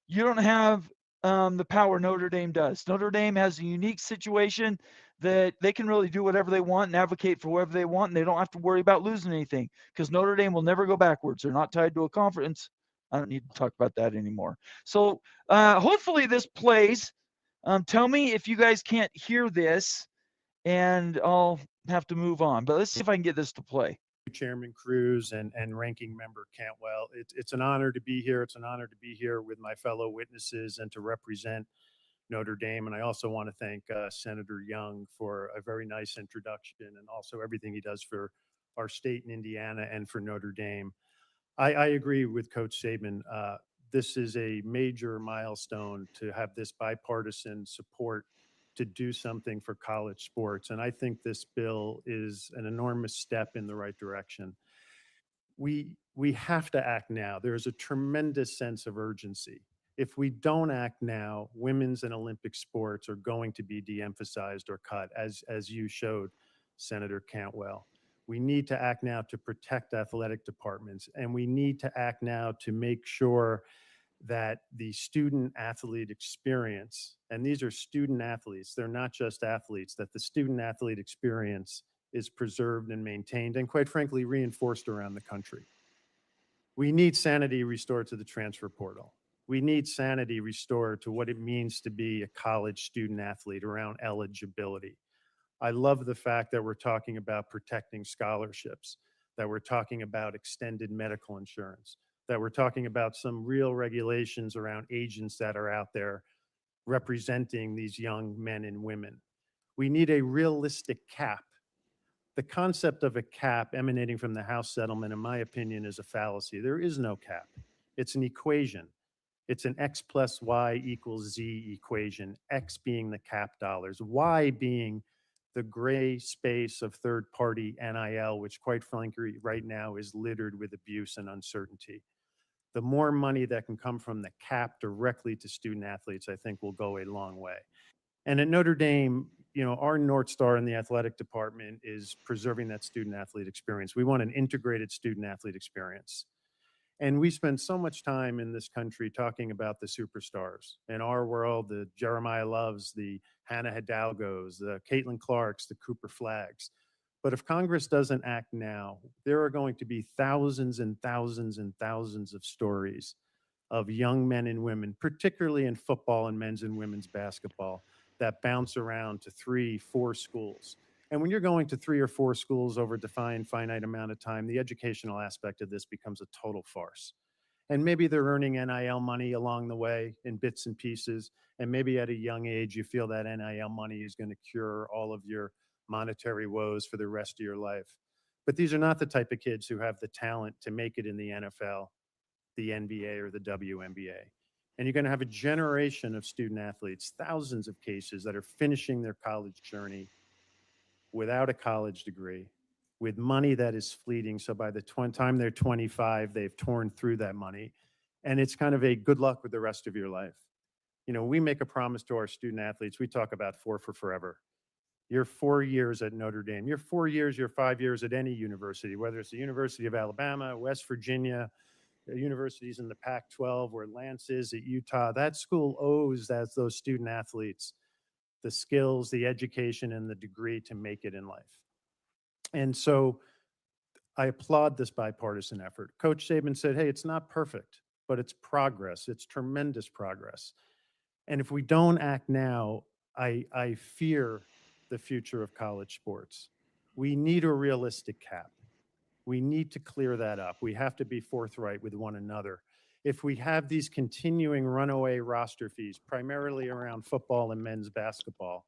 you don't have the power Notre Dame does. Notre Dame has a unique situation that they can really do whatever they want and advocate for whatever they want, and they don't have to worry about losing anything because Notre Dame will never go backwards. They're not tied to a conference. I don't need to talk about that anymore. So hopefully this plays. Tell me if you guys can't hear this, and I'll have to move on. But let's see if I can get this to play. Chairman Cruz and Ranking Member Cantwell. It's an honor to be here. It's an honor to be here with my fellow witnesses and to represent Notre Dame. And I also want to thank Senator Young for a very nice introduction and also everything he does for our state in Indiana and for Notre Dame. I agree with Coach Saban. This is a major milestone to have this bipartisan support to do something for college sports. And I think this bill is an enormous step in the right direction. We have to act now. There's a tremendous sense of urgency. If we don't act now, women's and Olympic sports are going to be de-emphasized or cut, as you showed, Senator Cantwell. We need to act now to protect athletic departments, and we need to act now to make sure that the student athlete experience, and these are student athletes, they're not just athletes, that the student athlete experience is preserved and maintained and, quite frankly, reinforced around the country. We need sanity restored to the transfer portal. We need sanity restored to what it means to be a college student athlete around eligibility. I love the fact that we're talking about protecting scholarships, that we're talking about extended medical insurance, that we're talking about some real regulations around agents that are out there representing these young men and women. We need a realistic cap. The concept of a cap emanating from the House settlement, in my opinion, is a fallacy. There is no cap. It's an equation. It's an X plus Y equals Z equation, X being the cap dollars, Y being the gray space of third-party NIL, which quite frankly right now is littered with abuse and uncertainty. The more money that can come from the cap directly to student athletes, I think will go a long way. And at Notre Dame, you know, our North Star in the athletic department is preserving that student athlete experience. We want an integrated student athlete experience. And we spend so much time in this country talking about the superstars. In our world, the Jeremiah Loves, the Hannah Hidalgos, the Caitlin Clarks, the Cooper Flags. But if Congress doesn't act now, there are going to be thousands and thousands and thousands of stories of young men and women, particularly in football and men's and women's basketball, that bounce around to 3, 4 schools. And when you're going to 3 or 4 schools over a defined finite amount of time, the educational aspect of this becomes a total farce. And maybe they're earning NIL money along the way in bits and pieces. And maybe at a young age, you feel that NIL money is going to cure all of your monetary woes for the rest of your life. But these are not the type of kids who have the talent to make it in the NFL, the NBA, or the WNBA. And you're going to have a generation of student athletes, thousands of cases that are finishing their college journey without a college degree, with money that is fleeting. So by the time they're 25, they've torn through that money. And it's kind of a good luck with the rest of your life. You know, we make a promise to our student athletes. We talk about 4 for forever. You're 4 years at Notre Dame. You're 4 years, you're 5 years at any university, whether it's the University of Alabama, West Virginia, universities in the Pac-12 where Lance is at Utah. That school owes those student athletes the skills, the education, and the degree to make it in life. And so I applaud this bipartisan effort. Coach Saban said, hey, it's not perfect, but it's progress. It's tremendous progress. And if we don't act now, I fear the future of college sports. We need a realistic cap. We need to clear that up. We have to be forthright with one another. If we have these continuing runaway roster fees, primarily around football and men's basketball,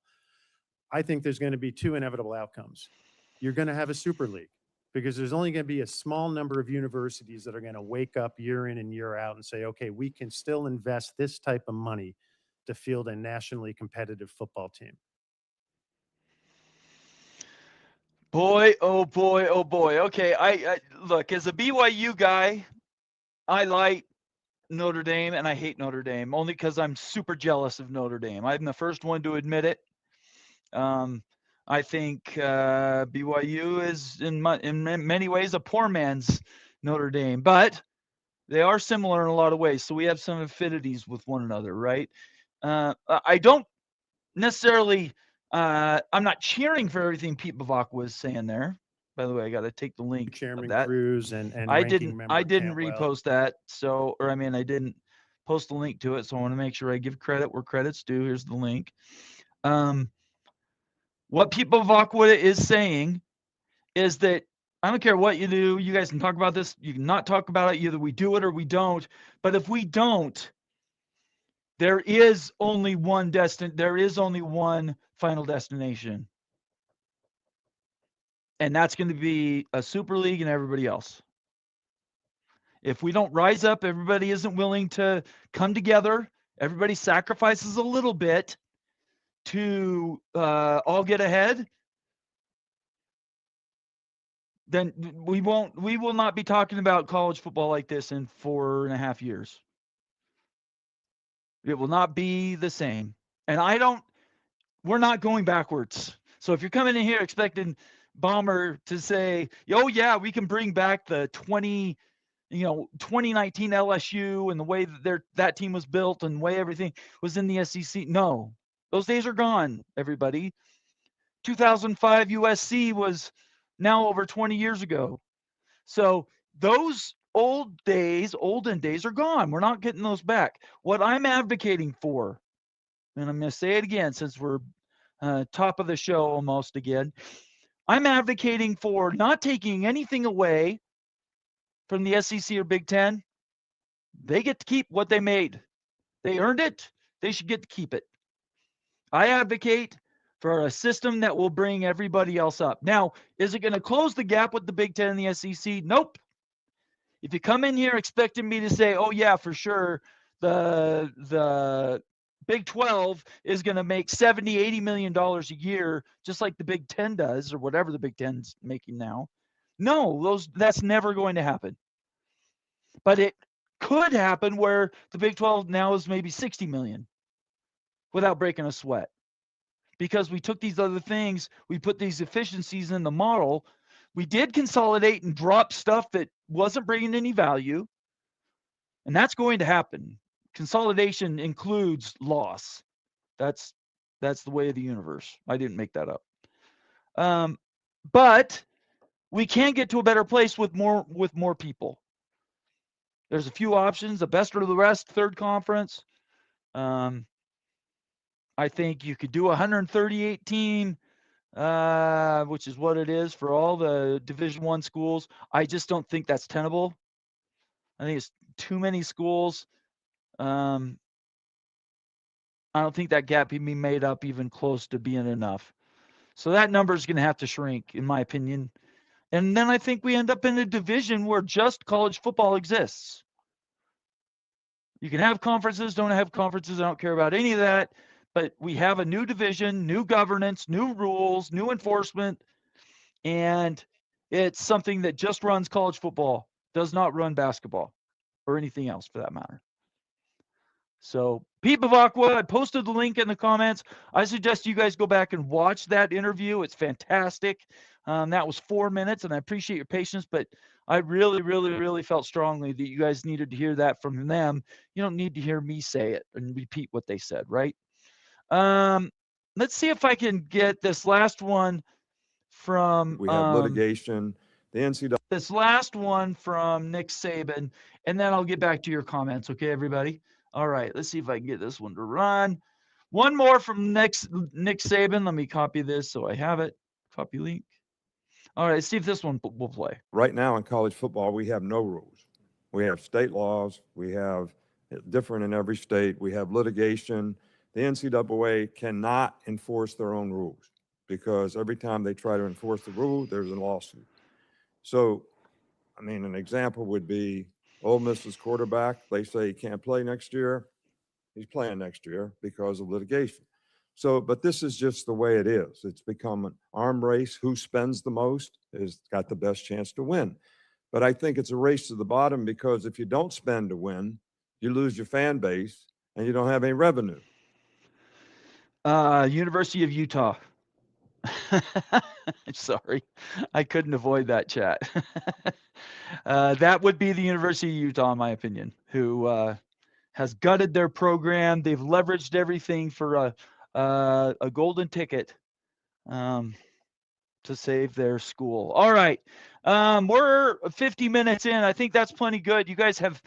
I think there's going to be 2 inevitable outcomes. You're going to have a super league because there's only going to be a small number of universities that are going to wake up year in and year out and say, okay, we can still invest this type of money to field a nationally competitive football team. Boy, oh boy, oh boy. Okay, I look, as a BYU guy, I like Notre Dame and I hate Notre Dame only because I'm super jealous of Notre Dame. I'm the first one to admit it. I think BYU is in many ways a poor man's Notre Dame, but they are similar in a lot of ways. So we have some affinities with one another, right? I don't necessarily. I'm not cheering for everything Pete Bavak was saying there. By the way, I got to take the link of Chairman that. Cruz and I Ranking didn't. Member I didn't Cantwell. repost that. So, or I mean, I didn't post the link to it. So I want to make sure I give credit where credit's due. Here's the link. What Pete Bavak is saying is that I don't care what you do. You guys can talk about this. You can not talk about it. Either we do it or we don't. But if we don't, there is only one there is only one final destination. And that's going to be a Super League and everybody else. If we don't rise up, everybody isn't willing to come together. Everybody sacrifices a little bit to all get ahead. Then we will not be talking about college football like this in 4.5 years. It will not be the same. And we're not going backwards. So if you're coming in here expecting Bomber to say, oh yeah, we can bring back the 2019 LSU and the way that team was built and the way everything was in the SEC. No, those days are gone, everybody. 2005 USC was now over 20 years ago. So those olden days are gone. We're not getting those back. What I'm advocating for, and I'm going to say it again since we're top of the show almost again, I'm advocating for not taking anything away from the SEC or Big Ten. They get to keep what they made. They earned it. They should get to keep it. I advocate for a system that will bring everybody else up. Now, is it going to close the gap with the Big Ten and the SEC? Nope. If you come in here expecting me to say, oh yeah, for sure, the Big 12 is going to make $70-80 million a year, just like the Big 10 does, or whatever the Big 10's making now. No, that's never going to happen. But it could happen where the Big 12 now is maybe 60 million without breaking a sweat. Because we took these other things, we put these efficiencies in the model. We did consolidate and drop stuff that wasn't bringing any value. And that's going to happen. Consolidation includes loss. That's the way of the universe. I didn't make that up. But we can get to a better place with more people. There's a few options, the best of the rest, third conference. I think you could do 138 team, which is what it is for all the Division I schools. I just don't think that's tenable. I think it's too many schools. I don't think that gap can be made up even close to being enough. So that number is going to have to shrink, in my opinion. And then I think we end up in a division where just college football exists. You can have conferences, don't have conferences. I don't care about any of that. But we have a new division, new governance, new rules, new enforcement. And it's something that just runs college football, does not run basketball or anything else for that matter. So Pete Bavak, I posted the link in the comments. I suggest you guys go back and watch that interview. It's fantastic. That was 4 minutes, and I appreciate your patience, but I really, really, really felt strongly that you guys needed to hear that from them. You don't need to hear me say it and repeat what they said, right? Let's see if I can get this last one from We have litigation. The NCAA. This last one from Nick Saban, and then I'll get back to your comments. Okay, everybody? All right, let's see if I can get this one to run. One more from Nick Saban. Let me copy this so I have it. Copy link. All right, let's see if this one will play. Right now in college football, we have no rules. We have state laws. We have different in every state. We have litigation. The NCAA cannot enforce their own rules because every time they try to enforce the rule, there's a lawsuit. So, I mean, an example would be Ole Miss's quarterback. They say he can't play next year. He's playing next year because of litigation. So, but this is just the way it is. It's become an arm race. Who spends the most has got the best chance to win. But I think it's a race to the bottom, because if you don't spend to win, you lose your fan base and you don't have any revenue. University of Utah. Sorry, I couldn't avoid that chat. That would be the University of Utah, in my opinion, who has gutted their program. They've leveraged everything for a golden ticket to save their school. All right. We're 50 minutes in. I think that's plenty good. You guys have,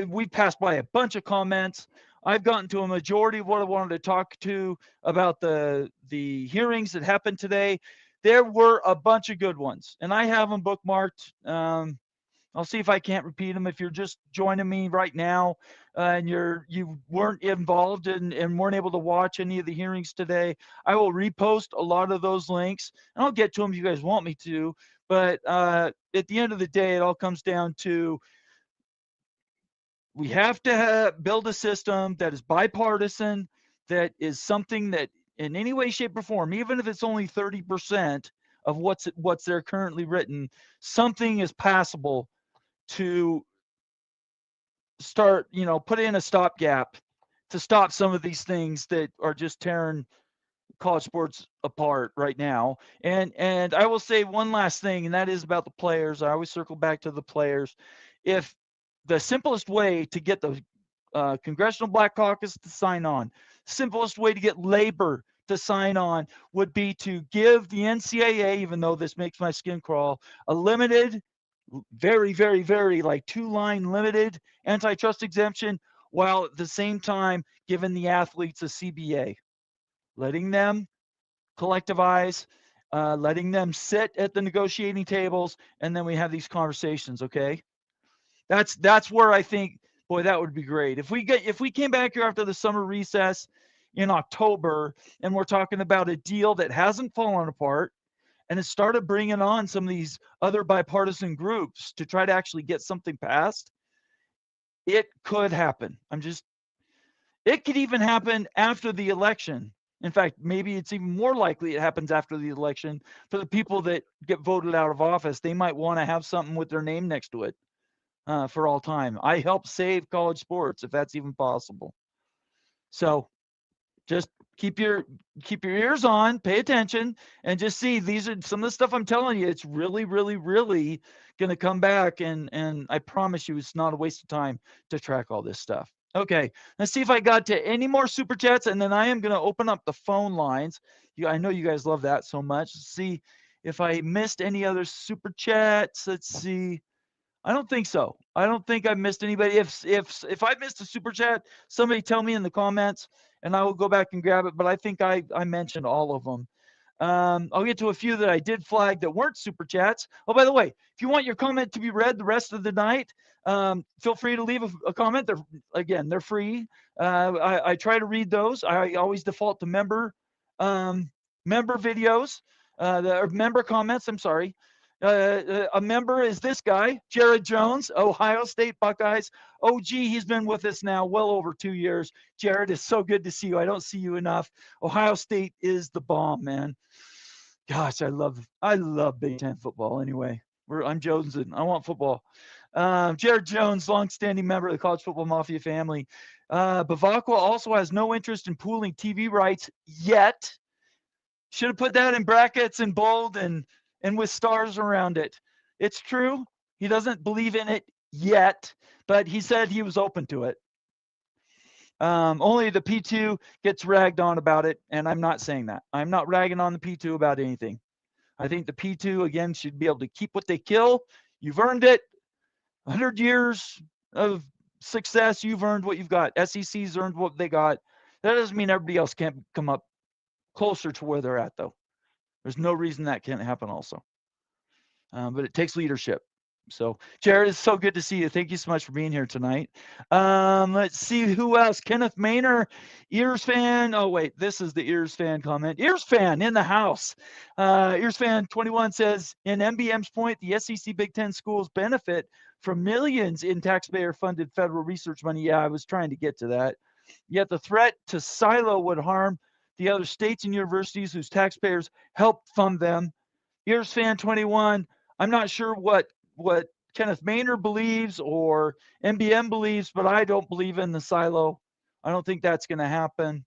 we've passed by a bunch of comments. I've gotten to a majority of what I wanted to talk to about the hearings that happened today. There were a bunch of good ones, and I have them bookmarked. I'll see if I can't repeat them. If you're just joining me right now and you weren't involved and weren't able to watch any of the hearings today, I will repost a lot of those links, and I'll get to them if you guys want me to. But at the end of the day, it all comes down to, we have to build a system that is bipartisan, that is something that in any way, shape, or form, even if it's only 30% of what's there currently written, something is passable to start, put in a stopgap to stop some of these things that are just tearing college sports apart right now. And I will say one last thing, and that is about the players. I always circle back to the players. If the simplest way to get the Congressional Black Caucus to sign on, simplest way to get labor to sign on would be to give the NCAA, even though this makes my skin crawl, a limited, very, very, very like 2-line limited antitrust exemption, while at the same time giving the athletes a CBA, letting them collectivize, letting them sit at the negotiating tables, and then we have these conversations. Okay, that's where I think, boy, that would be great. If we came back here after the summer recess in October and we're talking about a deal that hasn't fallen apart, and it started bringing on some of these other bipartisan groups to try to actually get something passed, it could happen. It could even happen after the election. In fact, maybe it's even more likely it happens after the election. For the people that get voted out of office, they might want to have something with their name next to it for all time. I help save college sports, if that's even possible. So just keep your ears on, pay attention, and just see, these are some of the stuff I'm telling you. It's really, really, really going to come back, and I promise you it's not a waste of time to track all this stuff. Okay, let's see if I got to any more super chats, and then I am going to open up the phone lines. I know you guys love that so much. Let's see if I missed any other super chats. Let's see. I don't think so. I don't think I missed anybody. If I missed a super chat, somebody tell me in the comments, and I will go back and grab it. But I think I mentioned all of them. I'll get to a few that I did flag that weren't super chats. Oh, by the way, if you want your comment to be read the rest of the night, feel free to leave a comment. They're free. I try to read those. I always default to member videos, or member comments. I'm sorry. A member is this guy, Jared Jones, Ohio State Buckeyes. Oh, gee, he's been with us now well over 2 years. Jared, it's so good to see you. I don't see you enough. Ohio State is the bomb, man. Gosh, I love Big Ten football. Anyway, I'm jonesing. I want football. Jared Jones, longstanding member of the College Football Mafia family. Bavacqua also has no interest in pooling TV rights yet. Should have put that in brackets and bold and with stars around it. It's true. He doesn't believe in it yet, but he said he was open to it. Only the P2 gets ragged on about it, and I'm not saying that. I'm not ragging on the P2 about anything. I think the P2, again, should be able to keep what they kill. You've earned it. 100 years of success, you've earned what you've got. SEC's earned what they got. That doesn't mean everybody else can't come up closer to where they're at, though. There's no reason that can't happen also. But it takes leadership. So, Jared, it's so good to see you. Thank you so much for being here tonight. Let's see who else. Kenneth Maynor, Ears fan. Oh, wait, this is the Ears fan comment. Ears fan in the house. Ears fan 21 says, in MBM's point, the SEC Big Ten schools benefit from millions in taxpayer-funded federal research money. Yeah, I was trying to get to that. Yet the threat to silo would harm the other states and universities whose taxpayers help fund them. Ears Fan 21, I'm not sure what Kenneth Maynard believes or MBM believes, but I don't believe in the silo. I don't think that's going to happen.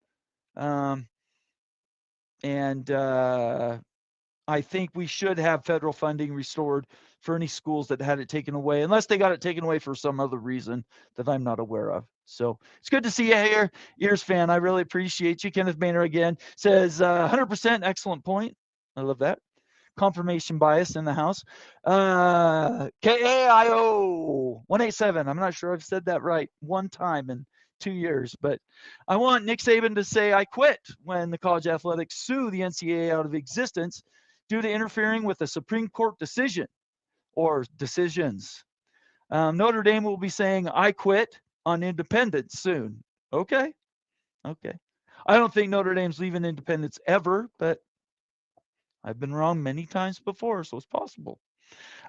I think we should have federal funding restored for any schools that had it taken away, unless they got it taken away for some other reason that I'm not aware of. So it's good to see you here, Ears Fan. I really appreciate you. Kenneth Maynard again says 100% excellent point. I love that. Confirmation bias in the house. KAIO 187. I'm not sure I've said that right one time in 2 years, but I want Nick Saban to say I quit when the college athletics sue the NCAA out of existence due to interfering with a Supreme Court decision or decisions. Notre Dame will be saying I quit on independence soon. Okay. I don't think Notre Dame's leaving independence ever, but I've been wrong many times before, so it's possible.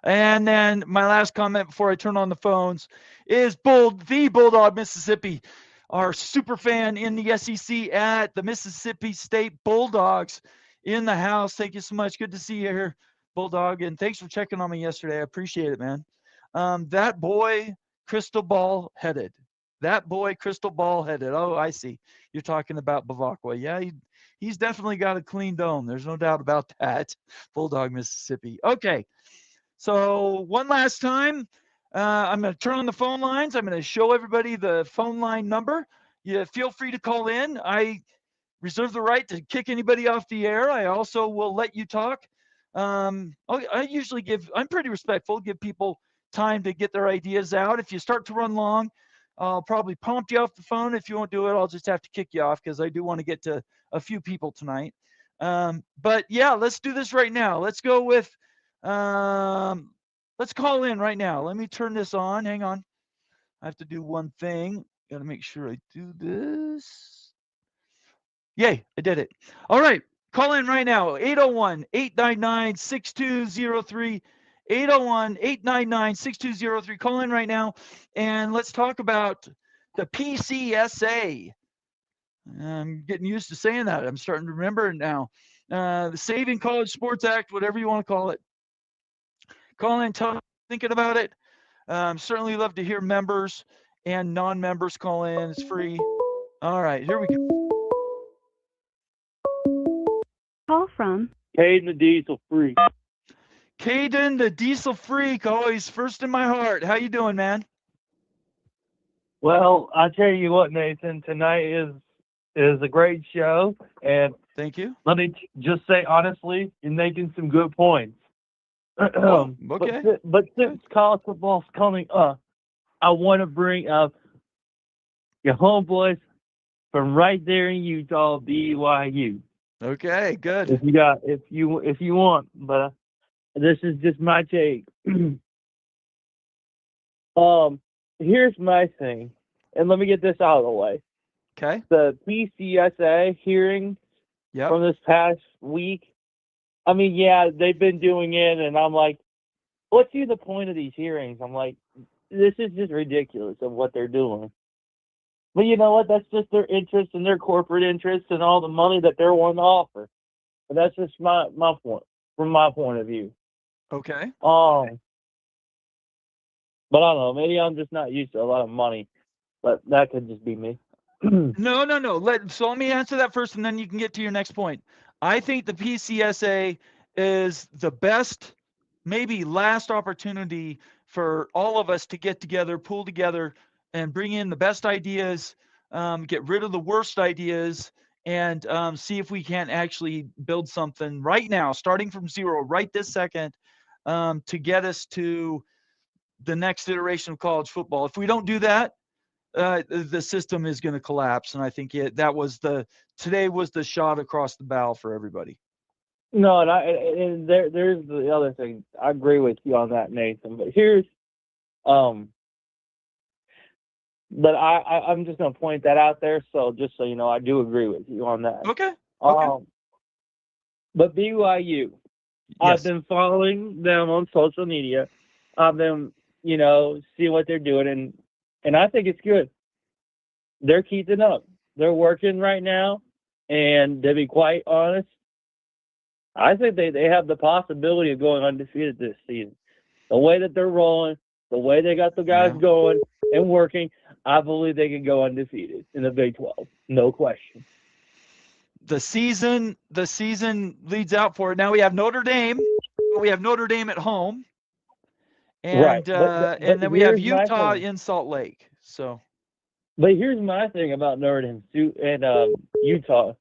And then my last comment before I turn on the phones is the Bulldog Mississippi, our super fan in the SEC at the Mississippi State Bulldogs in the house. Thank you so much. Good to see you here, Bulldog. And thanks for checking on me yesterday. I appreciate it, man. That boy, crystal ball headed. Oh, I see. You're talking about Bavacqua. Yeah, he's definitely got a clean dome. There's no doubt about that. Bulldog, Mississippi. Okay. So one last time, I'm going to turn on the phone lines. I'm going to show everybody the phone line number. You feel free to call in. I reserve the right to kick anybody off the air. I also will let you talk. I'm pretty respectful, give people time to get their ideas out. If you start to run long, I'll probably prompt you off the phone. If you won't do it, I'll just have to kick you off because I do want to get to a few people tonight. But yeah, let's do this right now. Let's go with, let's call in right now. Let me turn this on. Hang on. I have to do one thing. Got to make sure I do this. Yay, I did it. All right. Call in right now. 801-899-6203. 801-899-6203. Call in right now. And let's talk about the PCSA. I'm getting used to saying that. I'm starting to remember it now. The Saving College Sports Act, whatever you want to call it. Call in, tell me thinking about it. Certainly love to hear members and non-members call in. It's free. All right, here we go. Call from Caden the Diesel Freak. Caden the Diesel Freak, always first in my heart. How you doing, man? Well, I tell you what, Nathan, tonight is a great show, and Thank you. let me just say honestly, you're making some good points. Okay. But since college football's coming up, I want to bring up your homeboys from right there in Utah, BYU. Okay, good. If you want, but this is just my take. Here's my thing, and let me get this out of the way. Okay. The PCSA hearing from this past week. I mean, yeah, they've been doing it, and I'm like, what's even the point of these hearings? I'm like, this is just ridiculous of what they're doing. But you know what? That's just their interest and their corporate interests and all the money that they're wanting to offer. But that's just my point, from my point of view. Okay. But I don't know. Maybe I'm just not used to a lot of money, but that could just be me. No. So let me answer that first, and then you can get to your next point. I think the PCSA is the best, maybe last opportunity for all of us to get together, pull together, and bring in the best ideas, get rid of the worst ideas, and see if we can't actually build something right now, starting from zero, right this second, to get us to the next iteration of college football. If we don't do that, the system is going to collapse. And I think today was the shot across the bow for everybody. No, and there's the other thing. I agree with you on that, Nathan. But here's, but I'm just going to point that out there. So just so you know, I do agree with you on that. Okay. But BYU, Yes. I've been following them on social media. I've been, seeing what they're doing, and I think it's good. They're keeping up. They're working right now. And to be quite honest, I think they have the possibility of going undefeated this season. The way that they're rolling, the way they got the guys going and working, I believe they can go undefeated in the Big 12. No question. The season leads out for it. Now we have Notre Dame. We have Notre Dame at home. And right. But and then we have Utah in Salt Lake. So but here's my thing about Notre Dame and Utah.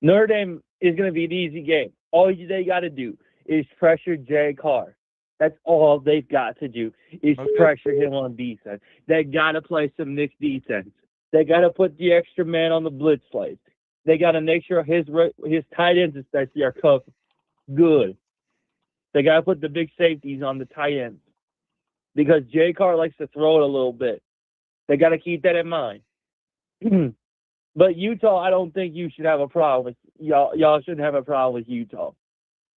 Notre Dame is going to be an easy game. All they got to do is pressure Jay Carr. That's all they've got to do is pressure him on defense. They got to play some mixed defense. They got to put the extra man on the blitz plays. They got to make sure his tight ends especially are covered good. They got to put the big safeties on the tight ends because Jay Carr likes to throw it a little bit. They got to keep that in mind. But Utah, I don't think you should have a problem with y'all shouldn't have a problem with Utah.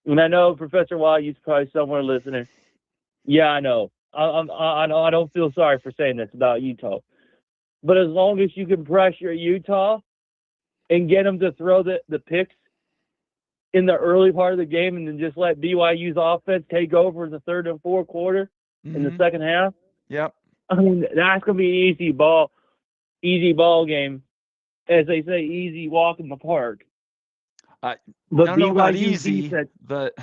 And I know Professor Wiley's probably somewhere listening. Yeah, I know. I know. I don't feel sorry for saying this about Utah. But as long as you can pressure Utah and get them to throw the picks in the early part of the game and then just let BYU's offense take over in the third and fourth quarter in the second half. Yep. I mean, that's going to be an easy ball game. As they say, easy walk in the park. But I don't know about easy, defense, but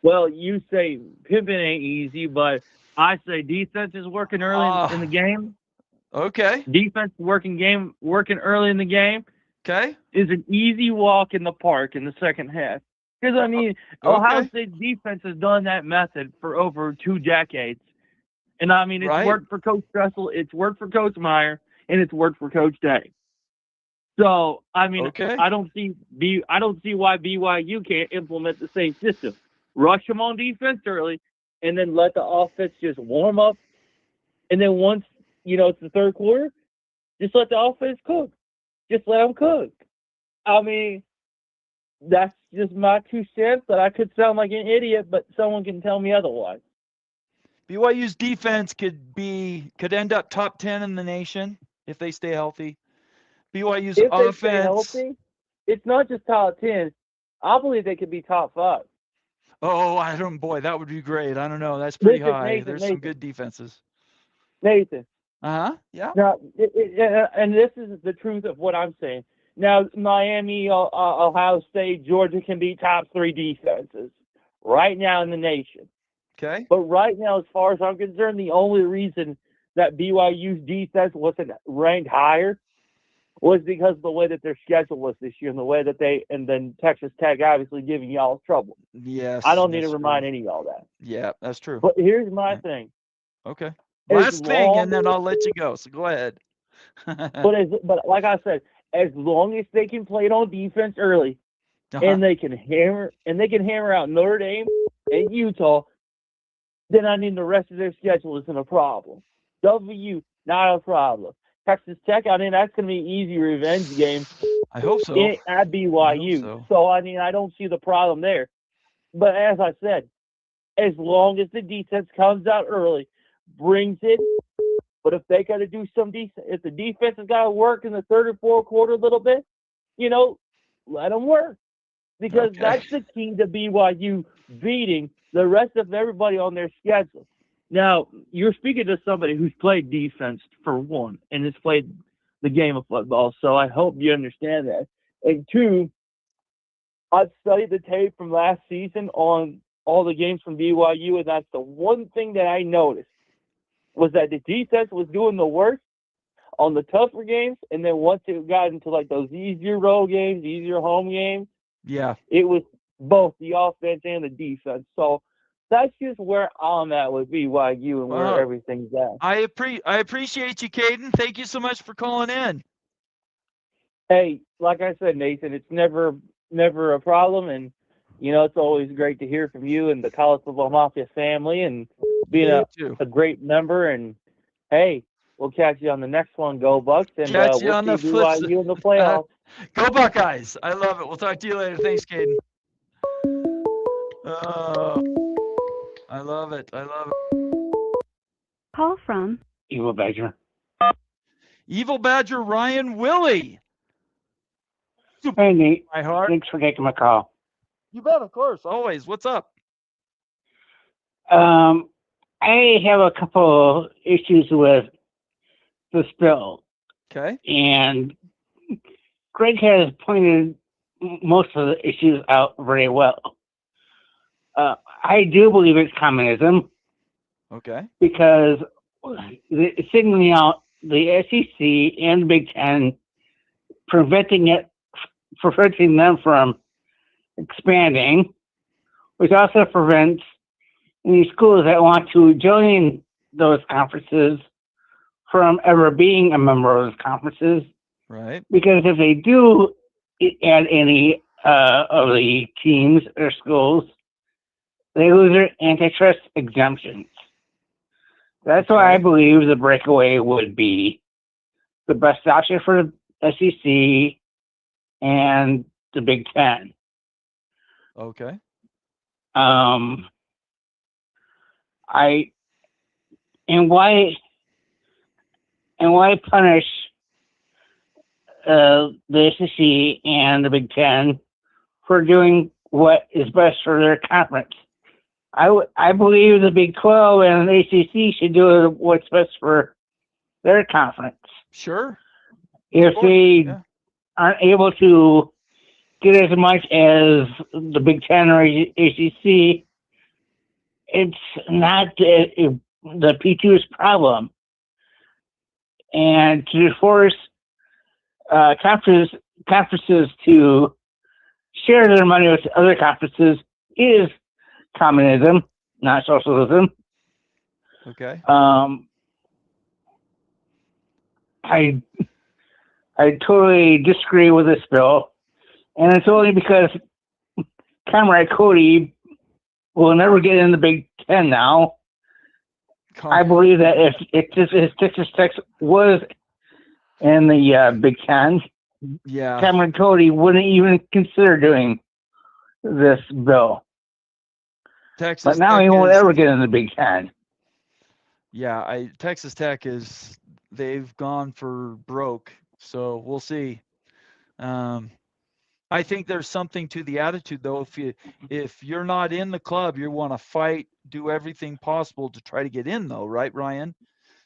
well, you say pimping ain't easy, but I say defense is working early in the game. Okay. Defense working early in the game. Okay. Is an easy walk in the park in the second half. Because I mean, Ohio State defense has done that method for over 2 decades, and I mean it's worked for Coach Dressel, it's worked for Coach Meyer, and it's worked for Coach Day. So I mean, I don't see why BYU can't implement the same system. Rush them on defense early, and then let the offense just warm up. And then once it's the third quarter, just let the offense cook. Just let them cook. I mean, that's just my 2 cents. That I could sound like an idiot, but someone can tell me otherwise. BYU's defense could end up top 10 in the nation if they stay healthy. BYU's offense. Stay healthy, it's not just top 10. I believe they could be top 5. Oh, boy, that would be great. I don't know. That's pretty high. Nathan, There's some good defenses. Nathan. Yeah. Now, and this is the truth of what I'm saying. Now, Miami, Ohio State, Georgia can be top 3 defenses right now in the nation. Okay. But right now, as far as I'm concerned, the only reason that BYU's defense wasn't ranked higher was because of the way that their schedule was this year and the way that and then Texas Tech obviously giving y'all trouble. Yes. I don't need to remind any of y'all that. Yeah, that's true. But here's my thing. Okay. Last thing, and then I'll let you go. So go ahead. but like I said, as long as they can play it on defense early, and they can hammer out Notre Dame and Utah, then I mean the rest of their schedule isn't a problem. W, not a problem. Texas Tech, I mean, that's going to be an easy revenge game. I hope so. At BYU. So, I mean, I don't see the problem there. But as I said, as long as the defense comes out early, brings it, but if they got to do if the defense has got to work in the third or fourth quarter a little bit, let them work. Because that's the key to BYU beating the rest of everybody on their schedule. Now, you're speaking to somebody who's played defense for one and has played the game of football, so I hope you understand that. And 2, I've studied the tape from last season on all the games from BYU, and that's the one thing that I noticed was that the defense was doing the worst on the tougher games, and then once it got into like those easier road games, easier home games, it was both the offense and the defense. So that's just where I'm at with BYU and where everything's at. I appreciate you, Caden. Thank you so much for calling in. Hey, like I said, Nathan, it's never a problem, and it's always great to hear from you and the College Football Mafia family and being a great member. And hey, we'll catch you on the next one. Go Bucks, and we'll see BYU in the playoffs. Go Buckeyes! I love it. We'll talk to you later. Thanks, Caden. I love it. Call from Evil Badger. Evil Badger Ryan Willie. Hey, Nate. My heart. Thanks for taking my call. You bet, of course, always. What's up? I have a couple issues with this bill, Okay. and Greg has pointed most of the issues out very well. I do believe it's communism Okay. because singling out the SEC and the Big Ten, preventing them from expanding, which also prevents any schools that want to join those conferences from ever being a member of those conferences. Right. Because if they do add any of the teams or schools, they lose their antitrust exemptions. That's why I believe the breakaway would be the best option for the SEC and the Big Ten. Okay. Why punish the SEC and the Big Ten for doing what is best for their conference? I believe the Big 12 and the ACC should do what's best for their conference. Sure. If they aren't able to get as much as the Big 10 or ACC, it's not the P2's problem. And to force conferences to share their money with other conferences is communism, not socialism. Okay. I totally disagree with this bill, and it's only because Comrade Cody will never get in the Big Ten now. I believe that if Texas Tech was in the Big Ten, Cameron Cody wouldn't even consider doing this bill. But now he won't ever get in the Big Ten. Yeah, Texas Tech they've gone for broke, so we'll see. I think there's something to the attitude, though. If you're not in the club, you want to fight, do everything possible to try to get in, though, right, Ryan?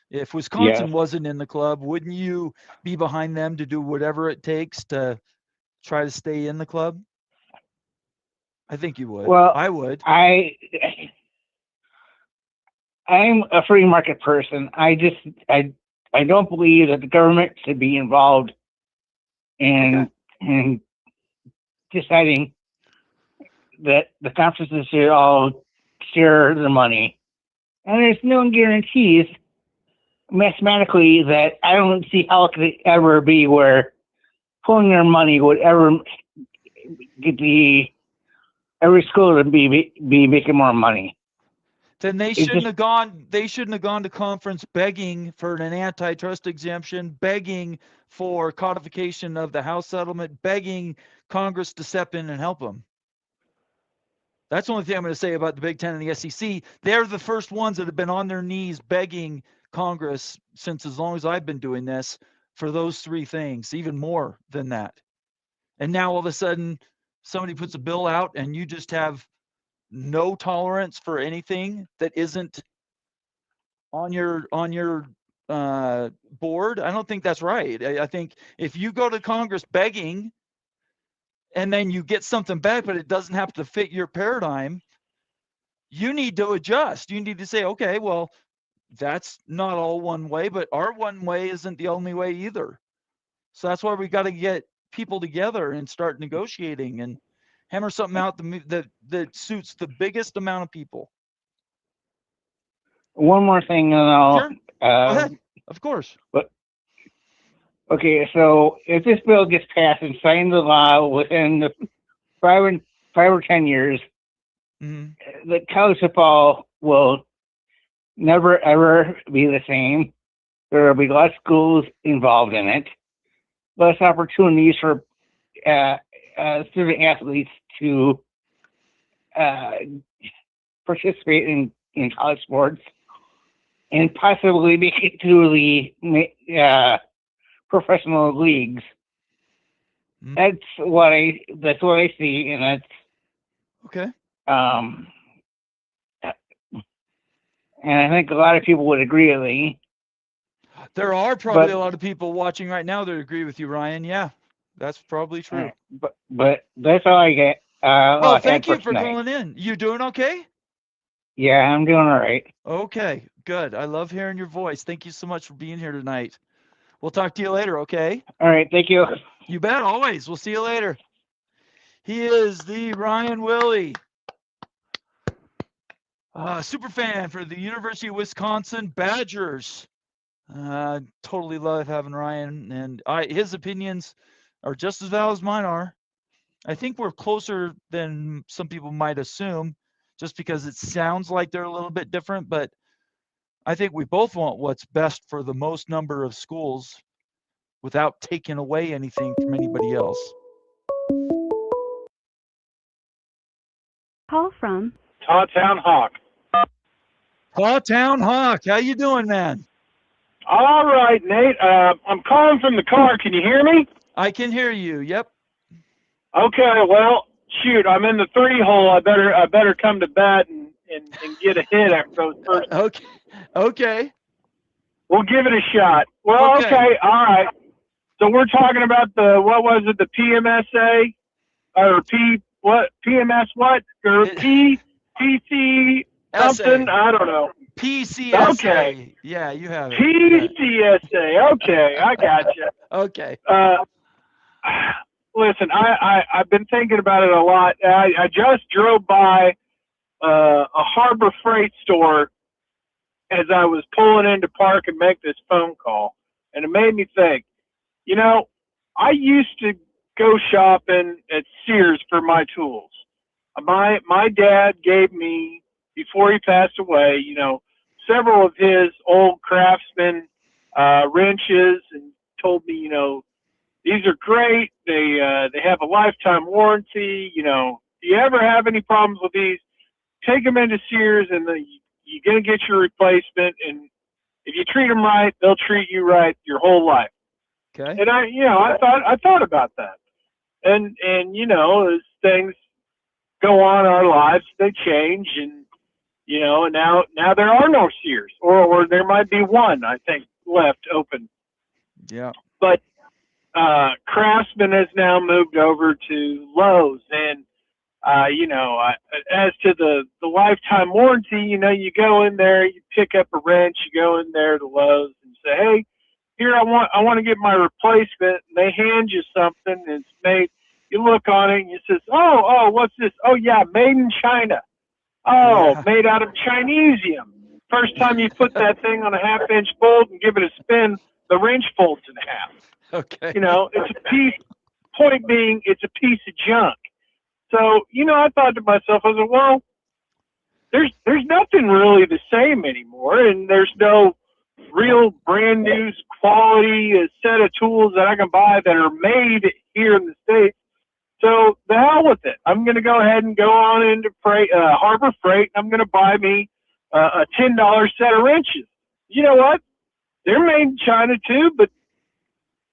If Wisconsin wasn't in the club, wouldn't you be behind them to do whatever it takes to try to stay in the club? I think you would. Well, I would. I'm a free market person. I don't believe that the government should be involved in deciding that the conferences should all share the money. And there's no guarantees mathematically that I don't see how it could ever be where pulling their money would ever get every school to be making more money. Then they shouldn't have gone. They shouldn't have gone to conference begging for an antitrust exemption, begging for codification of the House settlement, begging Congress to step in and help them. That's the only thing I'm going to say about the Big Ten and the SEC. They're the first ones that have been on their knees begging Congress since as long as I've been doing this for those three things, even more than that. And now all of a sudden, somebody puts a bill out and you just have no tolerance for anything that isn't on your board. I don't think that's right. I think if you go to Congress begging and then you get something back, but it doesn't have to fit your paradigm, you need to adjust. You need to say, okay, well, that's not all one way, but our one way isn't the only way either. So that's why we got to get people together and start negotiating and hammer something out that suits the biggest amount of people. One more thing, and I'll. Sure. Go ahead. Of course. But okay, so if this bill gets passed and signed into law within the 5 or 10 years, the college football will never ever be the same. There will be less schools involved in it, less opportunities for student athletes to participate in college sports and possibly make it to the professional leagues. That's what I see, and that's Okay. and I think a lot of people would agree with me. There are probably a lot of people watching right now that agree with you, Ryan. Yeah, that's probably true. But that's all I get. Well, thank you for calling in. You doing okay? Yeah, I'm doing all right. Okay, good. I love hearing your voice. Thank you so much for being here tonight. We'll talk to you later, okay? All right, thank you. You bet, always. We'll see you later. He is the Ryan Willie, super fan for the University of Wisconsin Badgers. Totally love having Ryan, and his opinions are just as valid as mine are. I think we're closer than some people might assume, just because it sounds like they're a little bit different, but I think we both want what's best for the most number of schools without taking away anything from anybody else. Call from Town Hawk. Town Hawk, how you doing, man? All right, Nate. I'm calling from the car. Can you hear me? I can hear you. Yep. Okay. Well, shoot, I'm in the 3-hole. I better come to bat and get a hit after those first. Okay. We'll give it a shot. Well, okay. All right. So we're talking about the PMSA or PMS what? Or PC something? I don't know. PCSA. Okay. Yeah, you have it. PCSA. Okay, I got you. Okay. Listen, I've been thinking about it a lot. I just drove by a Harbor Freight store as I was pulling into park and make this phone call, and it made me think. You know, I used to go shopping at Sears for my tools. My dad gave me, before he passed away, you know, several of his old Craftsman wrenches, and told me, you know, these are great. They have a lifetime warranty. You know, if you ever have any problems with these, take them into Sears, and you're gonna get your replacement. And if you treat them right, they'll treat you right your whole life. Okay. And I thought about that, and you know, as things go on in our lives, they change, and you know, now there are no Sears, or there might be one, I think, left open. Yeah. But Craftsman has now moved over to Lowe's, and you know, as to the lifetime warranty, you know, you go in there, you pick up a wrench, you go in there to Lowe's and say, hey, here, I want to get my replacement, and they hand you something, and it's made. You look on it, and you says, oh, what's this? Oh yeah, made in China. Oh, yeah. Made out of Chinesium. First time you put that thing on a 1/2-inch bolt and give it a spin, the wrench folds in half. Okay. You know, it's a piece. Point being, it's a piece of junk. So, you know, I thought to myself, I said, well, there's nothing really the same anymore, and there's no real brand new quality set of tools that I can buy that are made here in the States. So the hell with it. I'm going to go ahead and go on into Harbor Freight, and I'm going to buy me a $10 set of wrenches. You know what? They're made in China too, but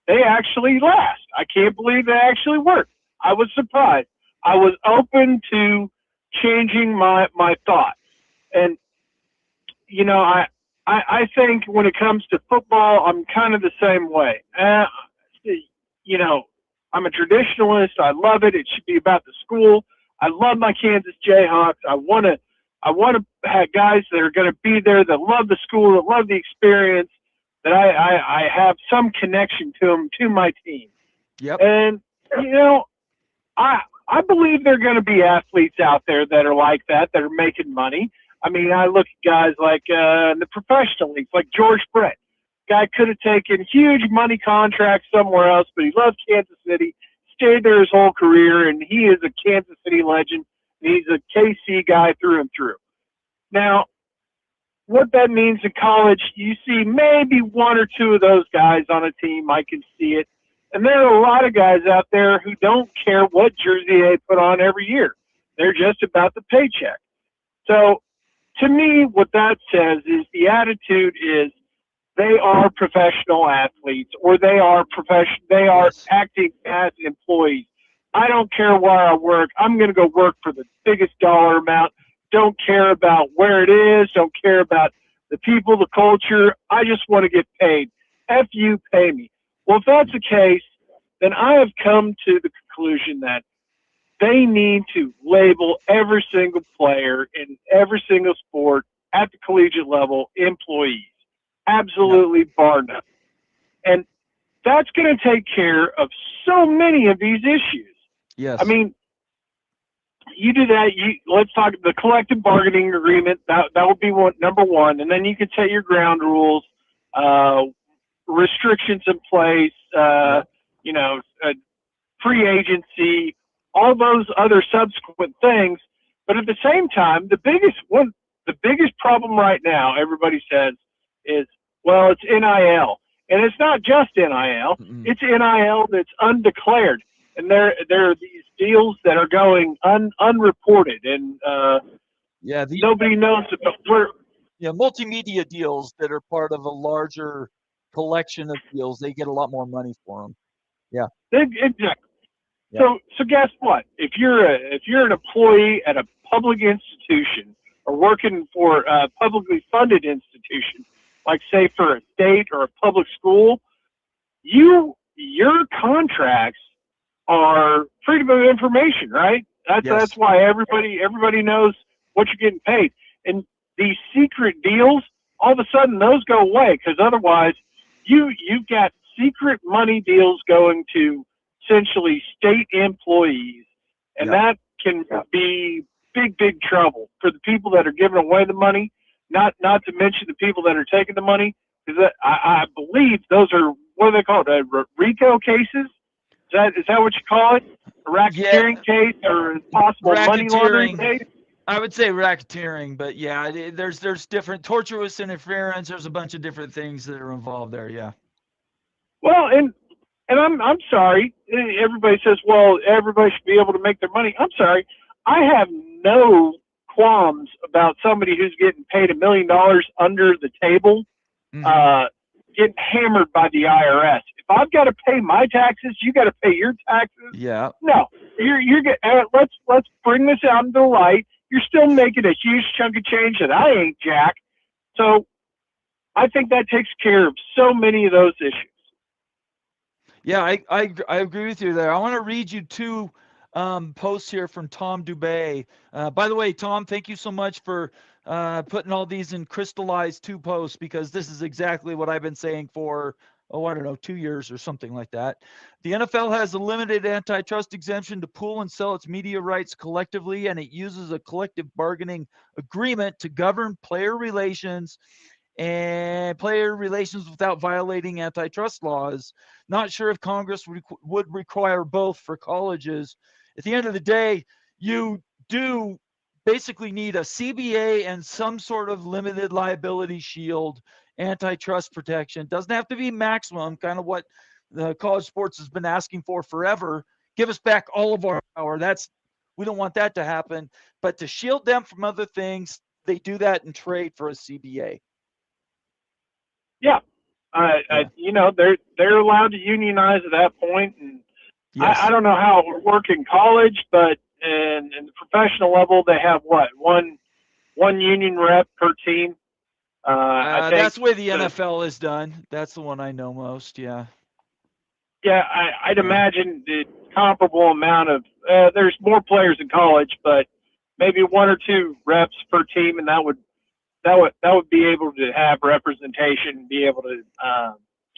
they actually last. I can't believe they actually work. I was surprised. I was open to changing my thoughts. And, you know, I think when it comes to football, I'm kind of the same way. You know, I'm a traditionalist. I love it. It should be about the school. I love my Kansas Jayhawks. I want to have guys that are going to be there that love the school, that love the experience, that I have some connection to them, to my team. Yep. And, you know, I believe there are going to be athletes out there that are like that are making money. I mean, I look at guys like the professional leagues, like George Brett. Guy could have taken huge money contracts somewhere else, but he loves Kansas City, stayed there his whole career, and he is a Kansas City legend. And he's a KC guy through and through. Now, what that means in college, you see maybe one or two of those guys on a team. I can see it. And there are a lot of guys out there who don't care what jersey they put on every year. They're just about the paycheck. So to me, what that says is the attitude is they are professional athletes or they are Yes. acting as employees. I don't care where I work. I'm going to go work for the biggest dollar amount. Don't care about where it is. Don't care about the people, the culture. I just want to get paid. F you, pay me. Well, if that's the case, then I have come to the conclusion that they need to label every single player in every single sport at the collegiate level employees. Absolutely bar none. And that's going to take care of so many of these issues. Yes. I mean, you do that. Let's talk the collective bargaining agreement. That would be number one, and then you could set your ground rules, restrictions in place. Free agency, all those other subsequent things. But at the same time, the biggest problem right now, everybody says, is, well, it's NIL. And it's not just NIL. Mm-mm. It's NIL that's undeclared. And there are these deals that are going unreported. And nobody knows where. Yeah, multimedia deals that are part of a larger collection of deals. They get a lot more money for them. Yeah. Exactly. Yeah. So guess what? If you're an employee at a public institution or working for a publicly funded institution, like say for a state or a public school, your contracts are freedom of information, right? That's why everybody knows what you're getting paid. And these secret deals, all of a sudden those go away, because otherwise you've got secret money deals going to essentially state employees, and that can be big trouble for the people that are giving away the money, not to mention the people that are taking the money, because I believe those are, what are they called, RICO cases? Is that what you call it? A racketeering case or a possible money laundering case? I would say racketeering, but yeah, there's different tortuous interference. There's a bunch of different things that are involved there. Yeah. Well, and I'm sorry. Everybody says, well, everybody should be able to make their money. I'm sorry. I have no qualms about somebody who's getting paid $1 million under the table, getting hammered by the IRS. If I've got to pay my taxes, you got to pay your taxes. Yeah. No, you're let's bring this out into the light. You're still making a huge chunk of change that I ain't jack. So I think that takes care of so many of those issues. Yeah, I agree with you there. I want to read you two posts here from Tom Dubay. By the way, Tom, thank you so much for putting all these in crystallized two posts, because this is exactly what I've been saying for, 2 years or something like that. The NFL has a limited antitrust exemption to pool and sell its media rights collectively, and it uses a collective bargaining agreement to govern player relations without violating antitrust laws. Not sure if Congress would require both for colleges. At the end of the day, you do basically need a CBA and some sort of limited liability shield, antitrust protection. Doesn't have to be maximum, kind of what the college sports has been asking for forever. Give us back all of our power. We don't want that to happen. But to shield them from other things, they do that in trade for a CBA. Yeah. They're allowed to unionize at that point. And I don't know how it would work in college, but in the professional level, they have one union rep per team. I think that's the way the NFL is done. That's the one I know most. Yeah. Yeah, I'd imagine the comparable amount of. There's more players in college, but maybe 1 or 2 reps per team, and that would be able to have representation, be able to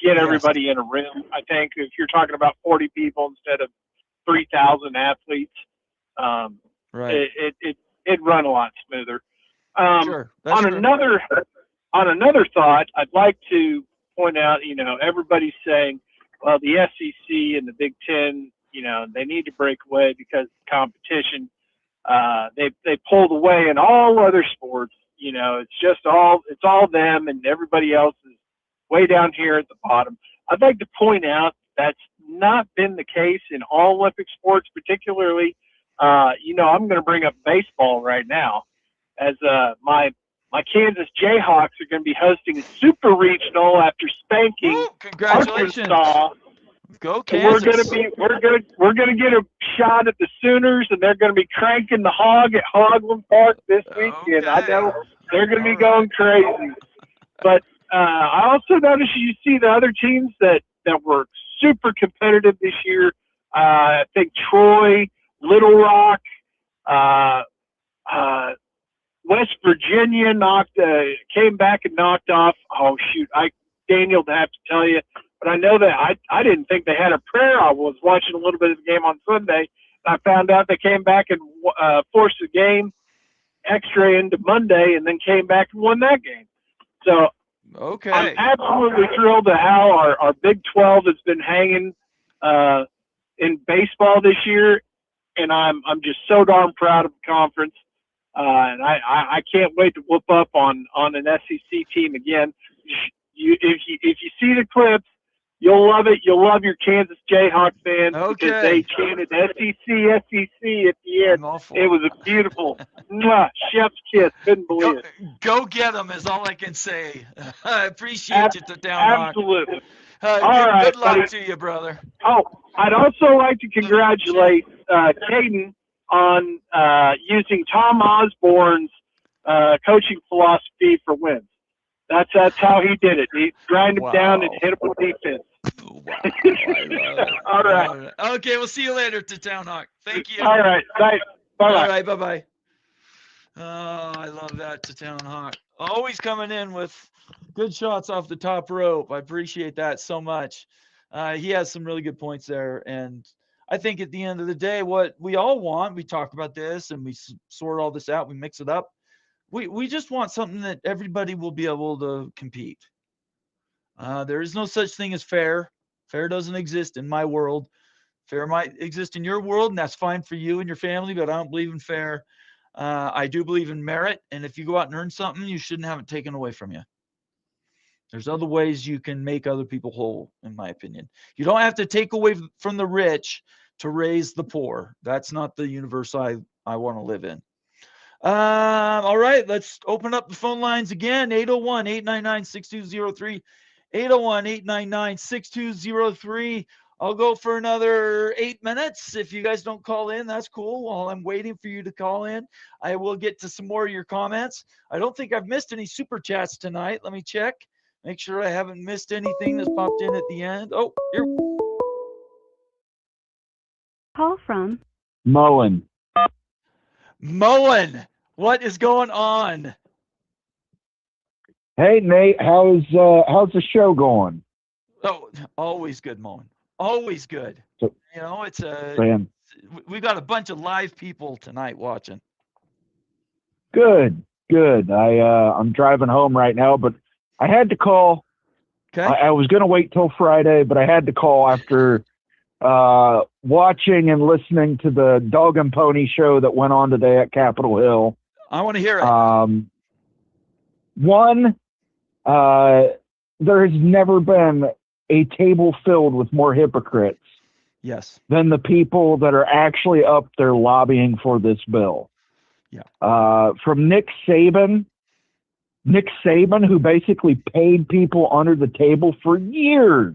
get everybody in a room. I think if you're talking about 40 people instead of 3,000 athletes, it'd run a lot smoother. Sure. On another thought, I'd like to point out, everybody's saying, well, the SEC and the Big Ten, they need to break away because competition. They pulled away in all other sports. It's all them, and everybody else is way down here at the bottom. I'd like to point out that's not been the case in all Olympic sports, particularly. I'm going to bring up baseball right now, as my my Kansas Jayhawks are going to be hosting a super regional after spanking Woo, congratulations. Arkansas. Go And we're Kansas. gonna get a shot at the Sooners, and they're gonna be cranking the hog at Hogland Park this weekend. I know they're gonna be going crazy. But I also noticed you see the other teams that were super competitive this year. I think Troy, Little Rock, West Virginia came back and knocked off. Oh shoot, Daniel, to have to tell you. But I know that I didn't think they had a prayer. I was watching a little bit of the game on Sunday, and I found out they came back and forced the game extra into Monday, and then came back and won that game. So I'm absolutely thrilled at how our Big 12 has been hanging in baseball this year, and I'm just so darn proud of the conference. And I can't wait to whoop up on an SEC team again. If you see the clips, you'll love it. You'll love your Kansas Jayhawks fans because they chanted SEC, SEC at the end. It was a beautiful chef's kiss. Couldn't believe it. Go get them is all I can say. I appreciate you, Town Absolutely. Good luck to you, brother. Oh, I'd also like to congratulate Caden on using Tom Osborne's coaching philosophy for wins. That's how he did it. He grind him down and hit him with defense. Wow. I love it. All right. Okay, we'll see you later, Town Hawk. Thank you. All right. Bye. Bye. All right, bye-bye. Oh, I love that, Town Hawk. Always coming in with good shots off the top rope. I appreciate that so much. He has some really good points there, and I think at the end of the day, what we all want, we talk about this and we sort all this out, we mix it up. We just want something that everybody will be able to compete. There is no such thing as fair. Fair doesn't exist in my world. Fair might exist in your world, and that's fine for you and your family, but I don't believe in fair. I do believe in merit, and if you go out and earn something, you shouldn't have it taken away from you. There's other ways you can make other people whole, in my opinion. You don't have to take away from the rich to raise the poor. That's not the universe I want to live in. All right, let's open up the phone lines again. 801-899-6203. 801-899-6203. I'll go for another 8 minutes. If you guys don't call in, that's cool. While I'm waiting for you to call in, I will get to some more of your comments. I don't think I've missed any super chats tonight. Let me check. Make sure I haven't missed anything that's popped in at the end. Oh, here. Call from Mullen. Mullen, what is going on? Hey Nate, how's the show going? Oh, always good, Mullen. Always good. So, we got a bunch of live people tonight watching. Good. I'm driving home right now, but I had to call. Okay. I was going to wait till Friday, but I had to call after watching and listening to the Dog and Pony show that went on today at Capitol Hill. I want to hear it. There has never been a table filled with more hypocrites than the people that are actually up there lobbying for this bill. Yeah. From Nick Saban, who basically paid people under the table for years.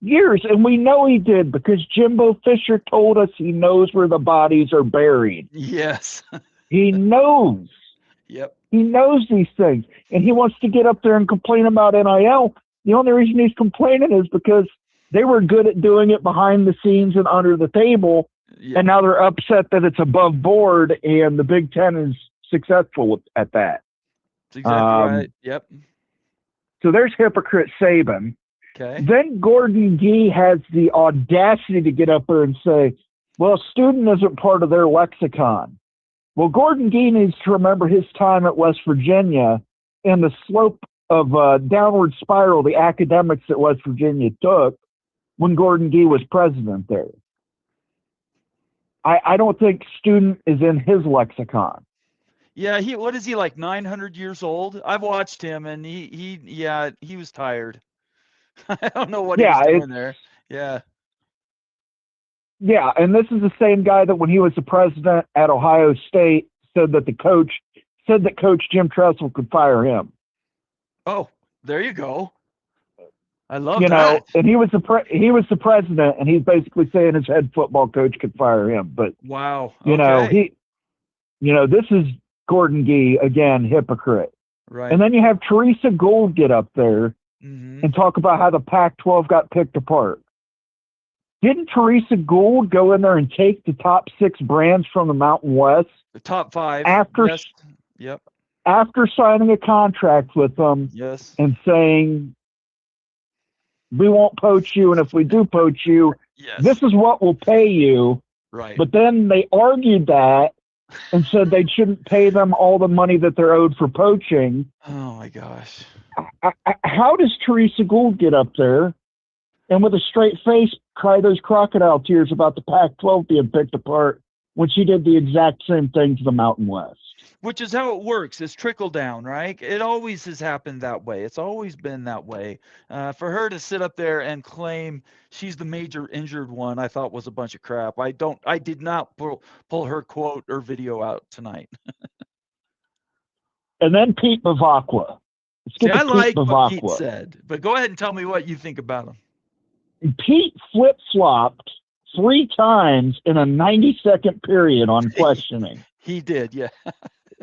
And we know he did because Jimbo Fisher told us he knows where the bodies are buried. Yes. He knows. Yep. He knows these things. And he wants to get up there and complain about NIL. The only reason he's complaining is because they were good at doing it behind the scenes and under the table. Yep. And now they're upset that it's above board and the Big Ten is successful at that. That's exactly right. Yep. So there's hypocrite Saban. Okay. Then Gordon Gee has the audacity to get up there and say, well, student isn't part of their lexicon. Well, Gordon Gee needs to remember his time at West Virginia and the slope of downward spiral the academics at West Virginia took when Gordon Gee was president there. I don't think student is in his lexicon. Yeah, what is he, like 900 years old? I've watched him, and he was tired. I don't know what he was doing there. Yeah. Yeah, and this is the same guy that when he was the president at Ohio State said that the coach said that Coach Jim Tressel could fire him. Oh, there you go. I love You that. know, and he was the president, and he's basically saying his head football coach could fire him. But Wow. you know, Okay. this is Gordon Gee again, hypocrite. Right. And then you have Teresa Gould get up there Mhm. and talk about how the Pac-12 got picked apart. Didn't Teresa Gould go in there and take the top 6 brands from the Mountain West The top 5. after Yes. Yep. after signing a contract with them Yes. and saying, we won't poach you, and if we do poach you, Yes. this is what we'll pay you. Right. But then they argued that and said they shouldn't pay them all the money that they're owed for poaching. Oh my gosh. How does Teresa Gould get up there and with a straight face cry those crocodile tears about the Pac-12 being picked apart when she did the exact same thing to the Mountain West? Which is how it works. It's trickle down, right? It always has happened that way. It's always been that way. For her to sit up there and claim she's the major injured one, I thought was a bunch of crap. I did not pull her quote or video out tonight. And then Pete Bavacqua. Let's See, get I to Pete like what Pete Bavacqua. said, but go ahead and tell me what you think about him. Pete flip-flopped 3 times in a 90-second period on questioning. He did, yeah.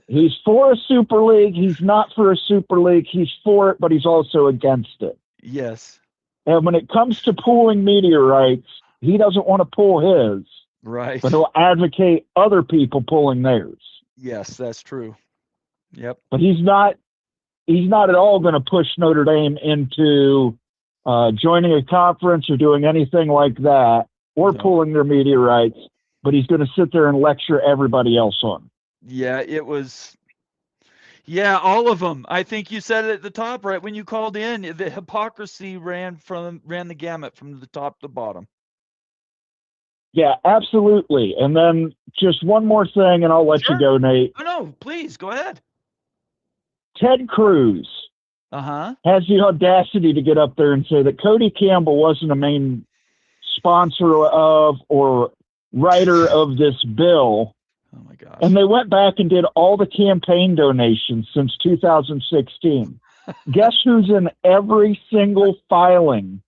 He's for a super league. He's not for a super league. He's for it, but he's also against it. Yes. And when it comes to pooling media rights, he doesn't want to pull his, Right. but he'll advocate other people pulling theirs. Yes, that's true. Yep. But he's not at all going to push Notre Dame into joining a conference or doing anything like that or No. pulling their media rights, but he's going to sit there and lecture everybody else on. Yeah, it was. Yeah, all of them. I think you said it at the top, right? When you called in, the hypocrisy ran the gamut from the top to bottom. Yeah, absolutely. And then just one more thing, and I'll let Sure. you go, Nate. No, please go ahead. Ted Cruz Uh-huh. has the audacity to get up there and say that Cody Campbell wasn't a main sponsor of or writer of this bill. Oh my gosh. And they went back and did all the campaign donations since 2016. Guess who's in every single filing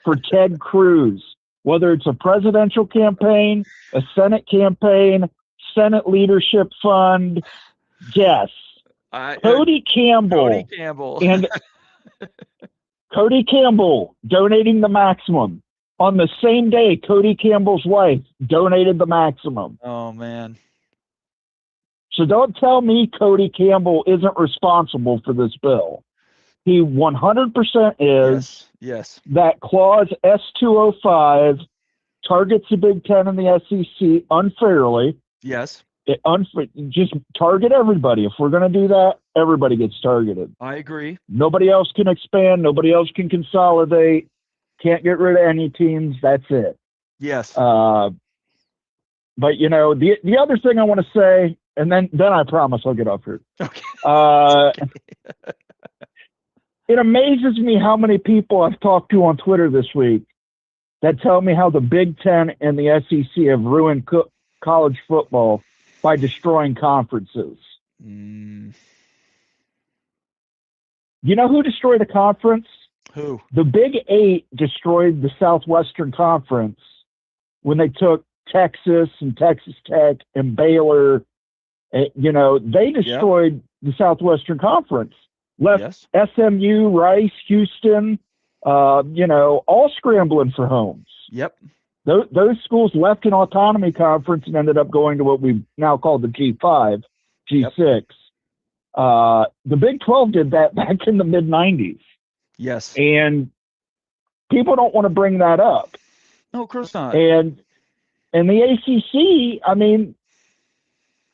for Ted Cruz? Whether it's a presidential campaign, a Senate campaign, Senate leadership fund, guess. Cody Campbell. Cody Campbell. And Cody Campbell donating the maximum. On the same day, Cody Campbell's wife donated the maximum. Oh, man. So don't tell me Cody Campbell isn't responsible for this bill. He 100% is. Yes. That clause S205 targets the Big Ten and the SEC unfairly. Yes. Just target everybody. If we're going to do that, everybody gets targeted. I agree. Nobody else can expand. Nobody else can consolidate. Can't get rid of any teams. That's it. Yes. But, you know, the other thing I want to say, and then I promise I'll get off here. Okay. It amazes me how many people I've talked to on Twitter this week that tell me how the Big Ten and the SEC have ruined college football by destroying conferences. Mm. You know who destroyed a conference? Who? The Big Eight destroyed the Southwestern Conference when they took Texas and Texas Tech and Baylor. You know, they destroyed the Southwestern Conference. Left SMU, Rice, Houston, you know, all scrambling for homes. Yep. Those schools left an autonomy conference and ended up going to what we now call the G5, G6. The Big 12 did that back in the mid-90s. Yes. And people don't want to bring that up. No, of course not. And the ACC, I mean,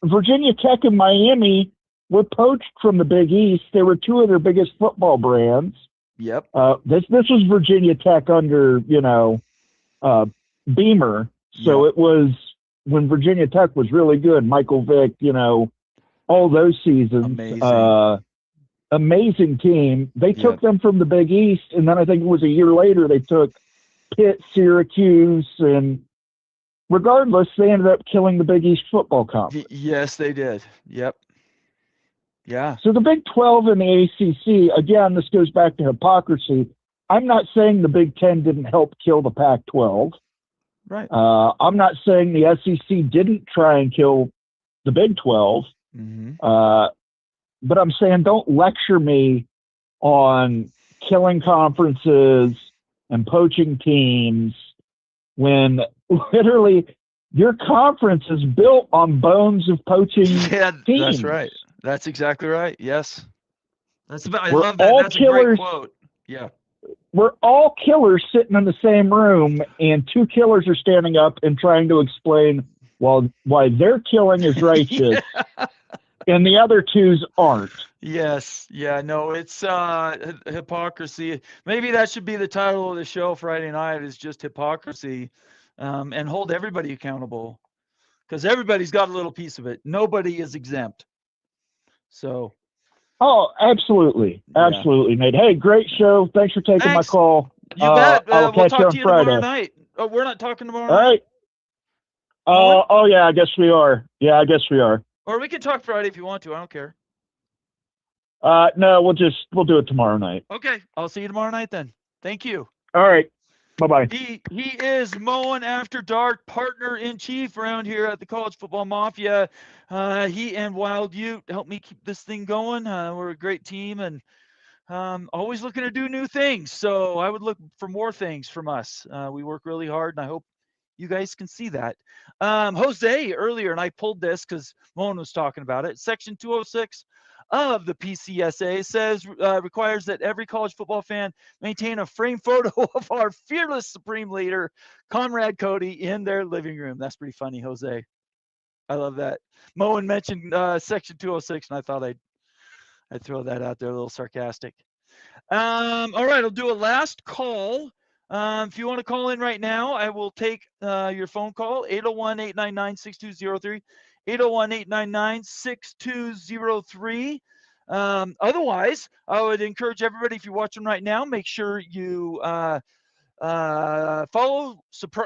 Virginia Tech and Miami were poached from the Big East. They were 2 of their biggest football brands. Yep. This was Virginia Tech under, you know, Beamer. So it was when Virginia Tech was really good. Michael Vick, you know, all those seasons. Amazing. Amazing team. They took them from the Big East, and then I think it was a year later they took Pitt, Syracuse, and regardless, they ended up killing the Big East football conference. Yes, they did. Yep. Yeah. So the Big 12 and the ACC, again, this goes back to hypocrisy. I'm not saying the Big 10 didn't help kill the Pac-12. Right. I'm not saying the SEC didn't try and kill the Big 12. Mm-hmm. But I'm saying don't lecture me on killing conferences and poaching teams when literally your conference is built on bones of poaching teams. That's right. That's exactly right. Yes. I We're love that. all That's killers. a great quote. Yeah. We're all killers sitting in the same room, and two killers are standing up and trying to explain why their killing is righteous and the other two's aren't. Yes. Yeah. No, it's hypocrisy. Maybe that should be the title of the show Friday night, is just hypocrisy, and hold everybody accountable, because everybody's got a little piece of it. Nobody is exempt. So. Oh, absolutely. Absolutely, Nate. Hey, great show. Thanks for taking my call. You bet. I'll We'll catch talk you on to you Friday. tomorrow night. Oh, we're not talking tomorrow All night? right. Oh, yeah, I guess we are. Yeah, I guess we are. Or we can talk Friday if you want to. I don't care. No, we'll do it tomorrow night. Okay. I'll see you tomorrow night then. Thank you. All right. Bye-bye. He is Mowing After Dark, partner in chief around here at the College Football Mafia. He and Wild Ute help me keep this thing going. We're a great team and always looking to do new things. So I would look for more things from us. We work really hard, and I hope you guys can see that. Jose earlier, and I pulled this because Moen was talking about it. Section 206 of the PCSA says requires that every college football fan maintain a framed photo of our fearless supreme leader, Comrade Cody, in their living room. That's pretty funny, Jose. I love that. Moen mentioned Section 206, and I thought I'd throw that out there, a little sarcastic. All right, I'll do a last call. If you want to call in right now, I will take your phone call, 801-899-6203, 801-899-6203. Otherwise, I would encourage everybody, if you're watching right now, make sure you follow,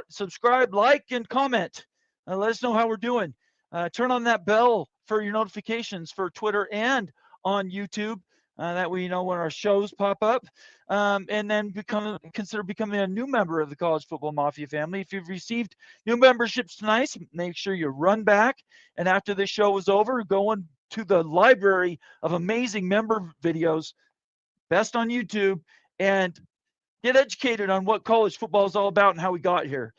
subscribe, like, and comment. Let us know how we're doing. Turn on that bell for your notifications for Twitter and on YouTube. That way you know when our shows pop up, and then consider becoming a new member of the College Football Mafia family. If you've received new memberships tonight, make sure you run back, and after this show is over, go into the library of amazing member videos, best on YouTube, and get educated on what college football is all about and how we got here.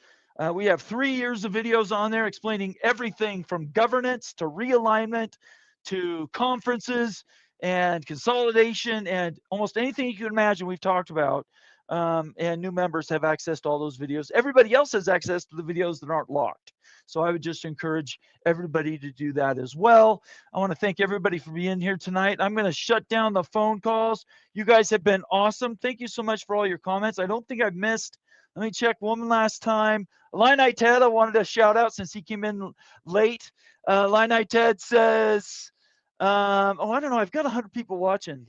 We have 3 years of videos on there explaining everything from governance to realignment to conferences and consolidation and almost anything you can imagine we've talked about. And new members have access to all those videos. Everybody else has access to the videos that aren't locked. So I would just encourage everybody to do that as well. I want to thank everybody for being here tonight. I'm going to shut down the phone calls. You guys have been awesome. Thank you so much for all your comments. I don't think I've missed. Let me check one last time. Illini Ted, I wanted to shout out since he came in late. Illini Ted says, I don't know. I've got 100 people watching.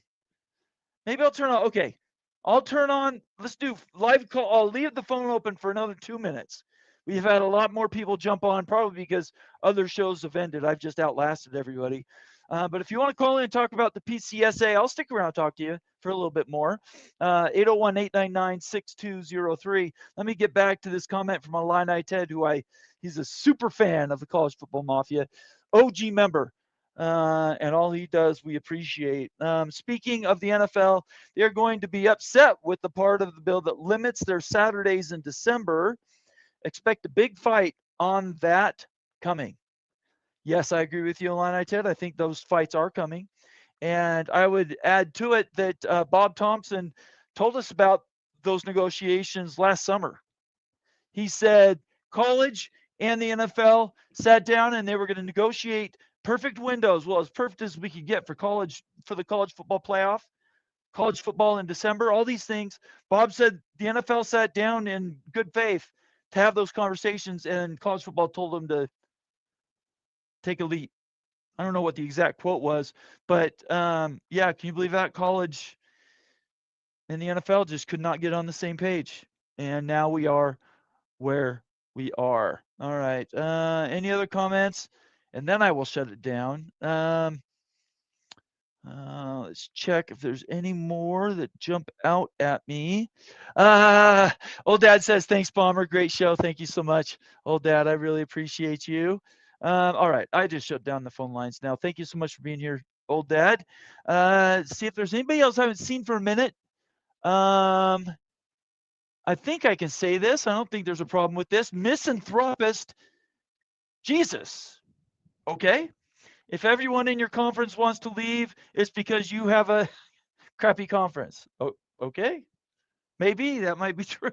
Maybe I'll turn on. Okay. I'll turn on. Let's do live call. I'll leave the phone open for another 2 minutes. We've had a lot more people jump on, probably because other shows have ended. I've just outlasted everybody. But if you want to call in and talk about the PCSA, I'll stick around and talk to you for a little bit more. 801-899-6203. Let me get back to this comment from Illini Ted, he's a super fan of the College Football Mafia, OG member. And all he does, we appreciate. Speaking of the NFL, they're going to be upset with the part of the bill that limits their Saturdays in December. Expect a big fight on that coming. Yes, I agree with you, Illini Ted. I think those fights are coming. And I would add to it that Bob Thompson told us about those negotiations last summer. He said college and the NFL sat down and they were going to negotiate perfect windows. Well, as perfect as we could get for the college football playoff, college football in December, all these things. Bob said the NFL sat down in good faith to have those conversations, and college football told them to take a leap. I don't know what the exact quote was, but yeah, can you believe that? College and the NFL just could not get on the same page, and now we are where we are. All right. Any other comments? And then I will shut it down. Let's check if there's any more that jump out at me. Old Dad says, thanks, Bomber. Great show. Thank you so much. Old Dad, I really appreciate you. All right. I just shut down the phone lines now. Thank you so much for being here, Old Dad. See if there's anybody else I haven't seen for a minute. I think I can say this. I don't think there's a problem with this. Misanthropist, Jesus. Okay. If everyone in your conference wants to leave, it's because you have a crappy conference. Oh, okay. Maybe that might be true.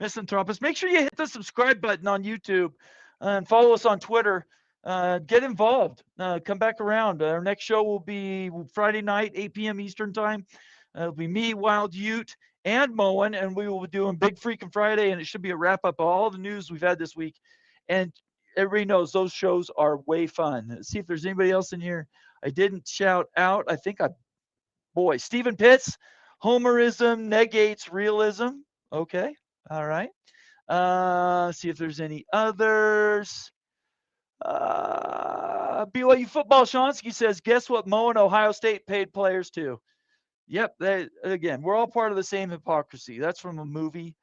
Misanthropist. Make sure you hit the subscribe button on YouTube and follow us on Twitter. Get involved. Come back around. Our next show will be Friday night, 8 p.m. Eastern time. It'll be me, Wild Ute, and Moen, and we will be doing Big Freaking Friday, and it should be a wrap up of all the news we've had this week. And everybody knows those shows are way fun. Let's see if there's anybody else in here I didn't shout out. I think Stephen Pitts, Homerism negates realism. Okay. All right. See if there's any others. BYU football, Shonsky says, guess what Mo and Ohio State paid players to? Yep. Again, we're all part of the same hypocrisy. That's from a movie.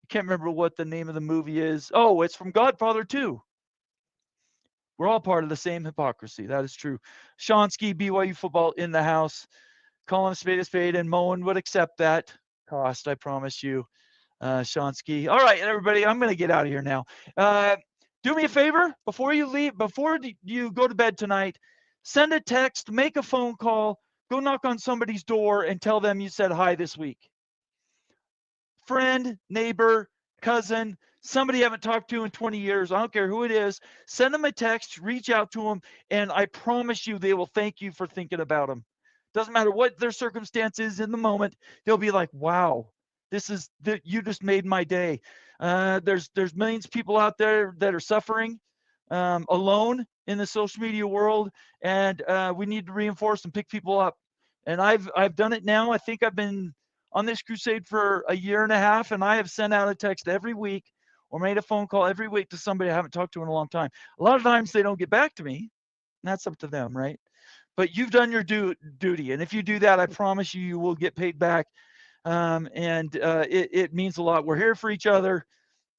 I can't remember what the name of the movie is. Oh, it's from Godfather 2. We're all part of the same hypocrisy. That is true. Shonsky, BYU football in the house. Calling a spade, and Moen would accept that cost, I promise you, Shonsky. All right, everybody, I'm going to get out of here now. Do me a favor, before you leave, before you go to bed tonight, send a text, make a phone call, go knock on somebody's door and tell them you said hi this week. Friend, neighbor, cousin, somebody you haven't talked to in 20 years, I don't care who it is, send them a text, reach out to them, and I promise you they will thank you for thinking about them. Doesn't matter what their circumstance is in the moment, they'll be like, wow, you just made my day. There's millions of people out there that are suffering alone in the social media world, and we need to reinforce and pick people up. And I've done it now. I think I've been on this crusade for a year and a half, and I have sent out a text every week or made a phone call every week to somebody I haven't talked to in a long time. A lot of times they don't get back to me, and that's up to them, right? But you've done your duty, and if you do that, I promise you, you will get paid back. It means a lot. We're here for each other.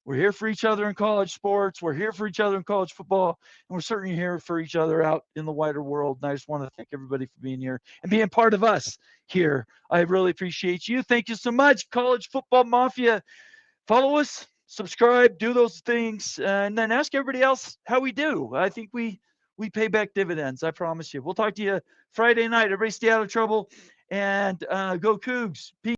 We're here for each other in college sports. We're here for each other in college football, and we're certainly here for each other out in the wider world. And I just want to thank everybody for being here and being part of us here. I really appreciate you. Thank you so much, College Football Mafia. Follow us, subscribe, do those things, and then ask everybody else how we do. I think we pay back dividends. I promise you. We'll talk to you Friday night. Everybody stay out of trouble, and go Cougs. Peace.